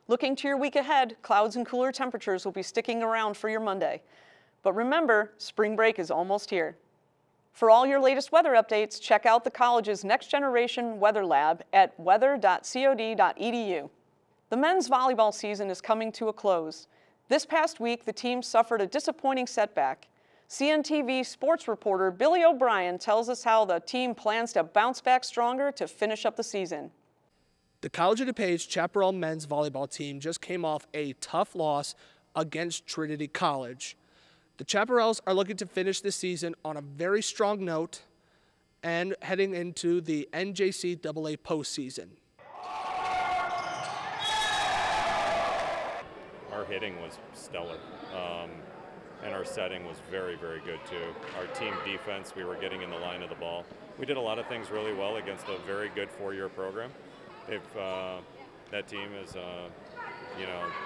Looking to your week ahead, clouds and cooler temperatures will be sticking around for your Monday. But remember, spring break is almost here. For all your latest weather updates, check out the college's Next Generation Weather Lab at weather.cod.edu. The men's volleyball season is coming to a close. This past week, the team suffered a disappointing setback. CNTV sports reporter Billy O'Brien tells us how the team plans to bounce back stronger to finish up the season. The College of DuPage Chaparral men's volleyball team just came off a tough loss against Trinity College. The Chaparrals are looking to finish this season on a very strong note and heading into the NJCAA postseason. Our hitting was stellar, and our setting was very, very good too. Our team defense, we were getting in the line of the ball. We did a lot of things really well against a very good four-year program. That team is,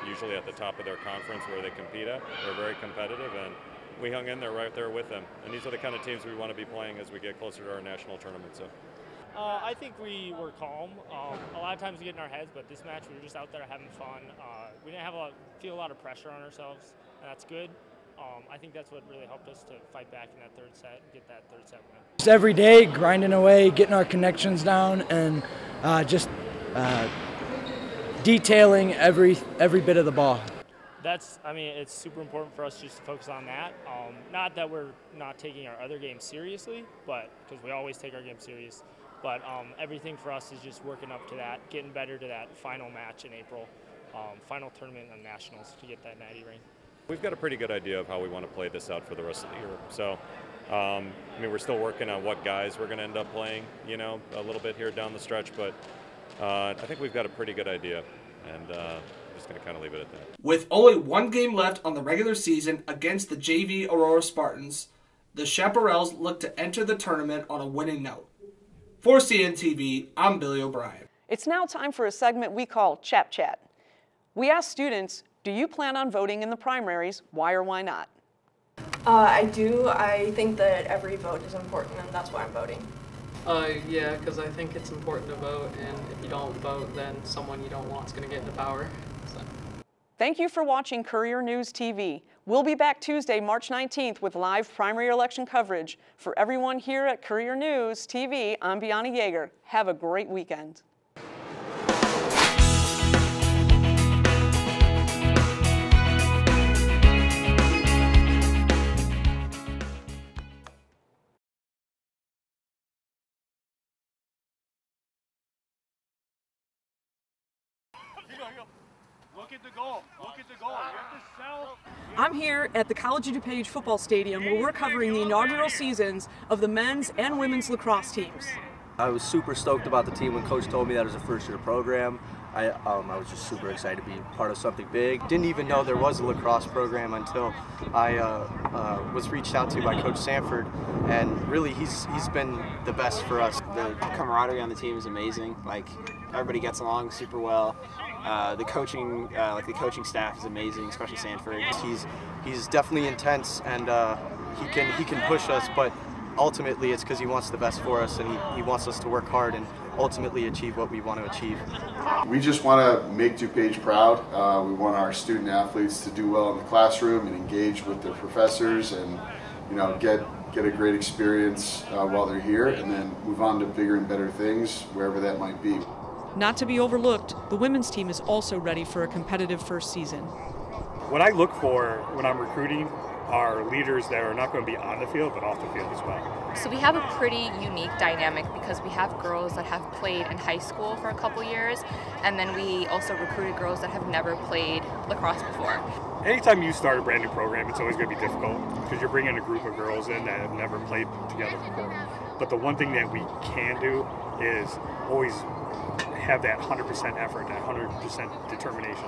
usually at the top of their conference where they compete at. They're very competitive, and we hung in there right there with them. And these are the kind of teams we want to be playing as we get closer to our national tournament. So. I think we were calm. A lot of times we get in our heads, but this match we were just out there having fun. We didn't feel a lot of pressure on ourselves, and that's good. I think that's what really helped us to fight back in that third set and get that third set win. Just every day, grinding away, getting our connections down, and detailing every bit of the ball. It's super important for us just to focus on that. Not that we're not taking our other games seriously, but because we always take our games serious. But everything for us is just working up to that, getting better to that final match in April, final tournament and nationals to get that natty ring. We've got a pretty good idea of how we want to play this out for the rest of the year. So, we're still working on what guys we're going to end up playing, a little bit here down the stretch, but I think we've got a pretty good idea, and I'm just going to kind of leave it at that. With only one game left on the regular season against the JV Aurora Spartans, the Chaparrals look to enter the tournament on a winning note. For CNTV, I'm Billy O'Brien. It's now time for a segment we call Chap Chat. We ask students, do you plan on voting in the primaries? Why or why not? I do. I think that every vote is important, and that's why I'm voting. Yeah, because I think it's important to vote, and if you don't vote, then someone you don't want is going to get into power. So. Thank you for watching Courier News TV. We'll be back Tuesday, March 19th with live primary election coverage. For everyone here at Courier News TV, I'm Bianna Yeager. Have a great weekend. Look I'm here at the College of DuPage football stadium where we're covering the inaugural seasons of the men's and women's lacrosse teams. I was super stoked about the team when Coach told me that it was a first-year program. I was just super excited to be part of something big. Didn't even know there was a lacrosse program until I was reached out to by Coach Sanford, and really he's been the best for us. The camaraderie on the team is amazing. Like, everybody gets along super well. The coaching staff is amazing, especially Sanford. He's definitely intense, and he can push us, but ultimately it's because he wants the best for us, and he wants us to work hard and ultimately achieve what we want to achieve. We just want to make DuPage proud. We want our student athletes to do well in the classroom and engage with their professors, and get a great experience while they're here, and then move on to bigger and better things wherever that might be. Not to be overlooked, the women's team is also ready for a competitive first season. What I look for when I'm recruiting are leaders that are not going to be on the field but off the field as well. So we have a pretty unique dynamic because we have girls that have played in high school for a couple years, and then we also recruited girls that have never played lacrosse before. Anytime you start a brand new program, it's always going to be difficult because you're bringing a group of girls in that have never played together before. But the one thing that we can do is always have that 100% effort, that 100% determination.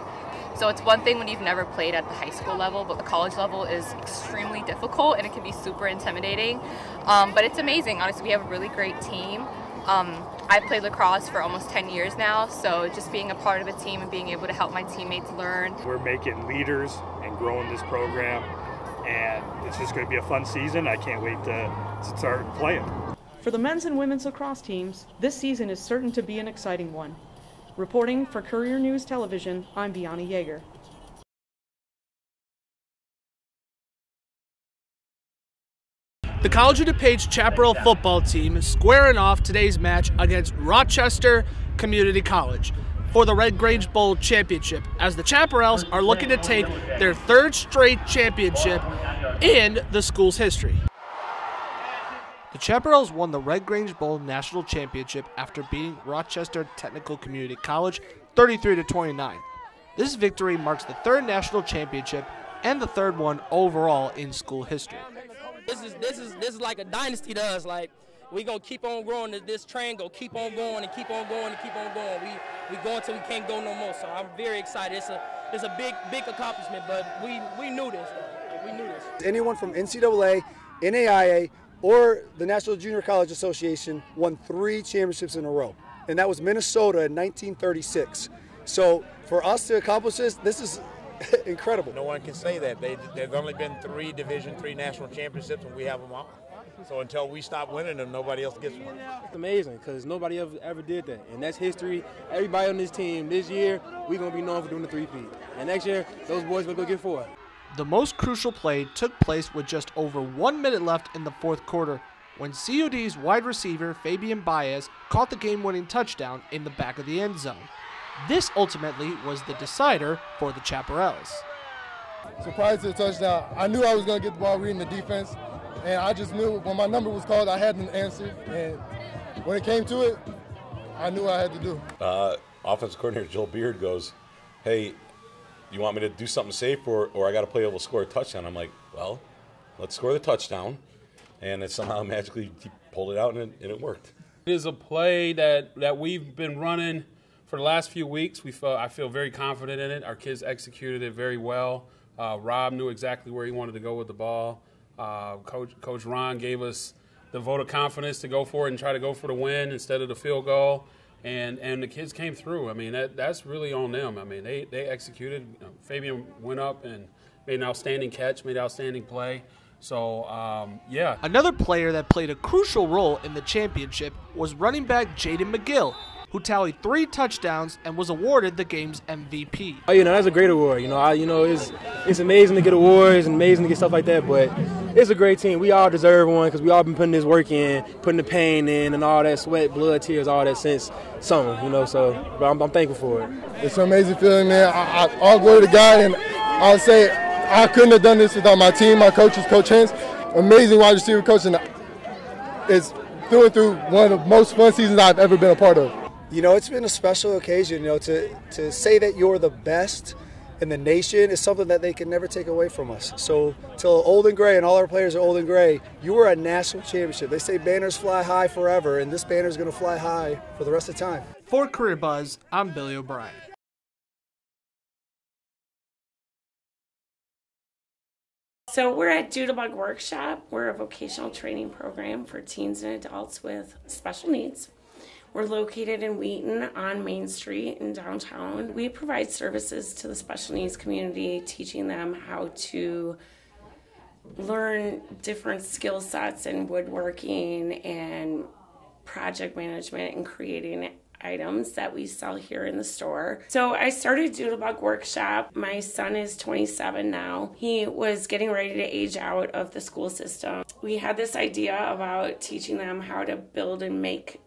So it's one thing when you've never played at the high school level, but the college level is extremely difficult and it can be super intimidating. But it's amazing. Honestly, we have a really great team. I've played lacrosse for almost 10 years now, so just being a part of a team and being able to help my teammates learn. We're making leaders and growing this program, and it's just going to be a fun season. I can't wait to start playing. For the men's and women's lacrosse teams, this season is certain to be an exciting one. Reporting for Courier News Television, I'm Bianna Yeager. The College of DuPage Chaparral football team is squaring off today's match against Rochester Community College for the Red Grange Bowl championship, as the Chaparrals are looking to take their third straight championship in the school's history. The Chaparrals won the Red Grange Bowl National Championship after beating Rochester Technical Community College 33-29. This victory marks the third national championship and the third one overall in school history. This is like a dynasty to us. Like, we gonna keep on growing. This train gonna keep on going and keep on going and keep on going. We go until we can't go no more. So I'm very excited. It's a big accomplishment, but we knew this. We knew this. Anyone from NCAA, NAIA, or the National Junior College Association won 3 championships in a row, and that was Minnesota in 1936. So for us to accomplish this is incredible. No one can say that. There's only been 3 Division III national championships, and we have them all. So until we stop winning them, nobody else gets one. It's amazing because nobody ever did that, and that's history. Everybody on this team this year, we're going to be known for doing the 3-peat. And next year, those boys will go get 4. The most crucial play took place with just over 1 minute left in the fourth quarter when COD's wide receiver Fabian Baez caught the game-winning touchdown in the back of the end zone. This ultimately was the decider for the Chaparrals. So prior to the touchdown, I knew I was going to get the ball reading the defense, and I just knew when my number was called, I had an answer, and when it came to it, I knew what I had to do. Offensive coordinator Joel Beard goes, "Hey, you want me to do something safe, or I got to play able to score a touchdown?" I'm like, well, let's score the touchdown. And it somehow magically he pulled it out, and it worked. It is a play that we've been running for the last few weeks. I feel very confident in it. Our kids executed it very well. Rob knew exactly where he wanted to go with the ball. Coach Ron gave us the vote of confidence to go for it and try to go for the win instead of the field goal. And the kids came through. I mean, that's really on them. I mean, they executed. Fabian went up and made an outstanding catch, made an outstanding play. So, yeah. Another player that played a crucial role in the championship was running back Jaden McGill, who tallied 3 touchdowns and was awarded the game's MVP. Oh, that's a great award. It's amazing to get awards and amazing to get stuff like that, but it's a great team. We all deserve one because we all been putting this work in, putting the pain in, and all that sweat, blood, tears, all that since summer. So I'm thankful for it. It's an amazing feeling, man. All glory to God, and I'll say I couldn't have done this without my team, my coaches, Coach Hens, amazing wide receiver coach, and it's through one of the most fun seasons I've ever been a part of. It's been a special occasion, to say that you're the best in the nation is something that they can never take away from us. So till old and gray, and all our players are old and gray, you were a national championship. They say banners fly high forever, and this banner is going to fly high for the rest of the time. For Career Buzz, I'm Billy O'Brien. So we're at Doodlebug Workshop. We're a vocational training program for teens and adults with special needs. We're located in Wheaton on Main Street in downtown. We provide services to the special needs community, teaching them how to learn different skill sets in woodworking and project management and creating items that we sell here in the store. So I started Doodlebug Workshop. My son is 27 now. He was getting ready to age out of the school system. We had this idea about teaching them how to build and make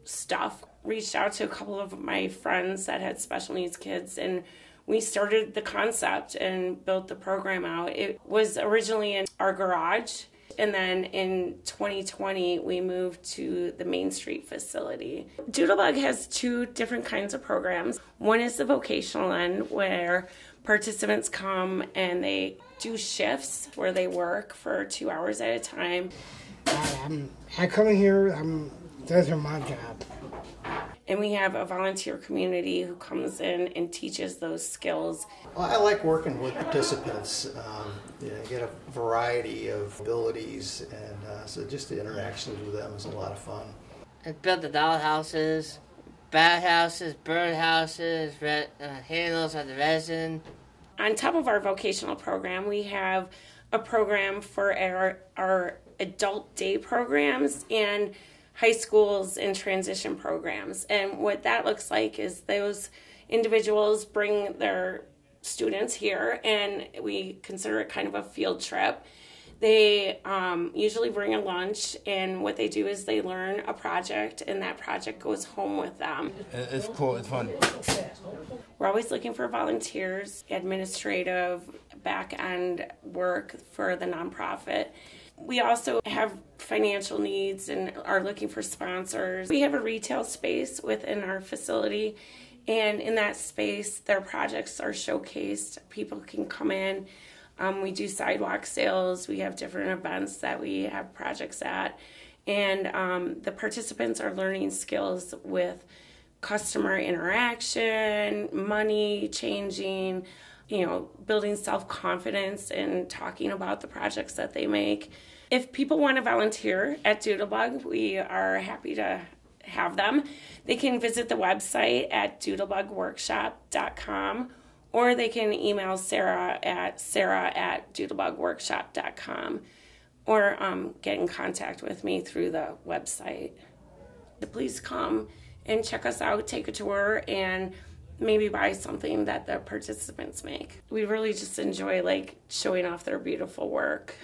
stuff. Reached out to a couple of my friends that had special needs kids, and we started the concept and built the program out. It was originally in our garage, and then in 2020, we moved to the Main Street facility. Doodlebug has two different kinds of programs. One is the vocational end, where participants come and they do shifts where they work for 2 hours at a time. I come in here, those are my job. And we have a volunteer community who comes in and teaches those skills. Well, I like working with participants. You get a variety of abilities, and so just the interactions with them is a lot of fun. I built the doll houses, bat houses, bird houses, handles on the resin. On top of our vocational program, we have a program for our adult day programs and high schools and transition programs. And what that looks like is those individuals bring their students here, and we consider it kind of a field trip. They usually bring a lunch, and what they do is they learn a project, and that project goes home with them. It's cool, it's fun. We're always looking for volunteers, administrative, back-end work for the nonprofit. We also have financial needs and are looking for sponsors. We have a retail space within our facility, and in that space, their projects are showcased. People can come in. We do sidewalk sales. We have different events that we have projects at. And the participants are learning skills with customer interaction, money changing, building self-confidence and talking about the projects that they make. If people want to volunteer at Doodlebug, we are happy to have them. They can visit the website at doodlebugworkshop.com, or they can email Sarah at doodlebugworkshop.com, or get in contact with me through the website. Please come and check us out, take a tour, and maybe buy something that the participants make. We really just enjoy showing off their beautiful work.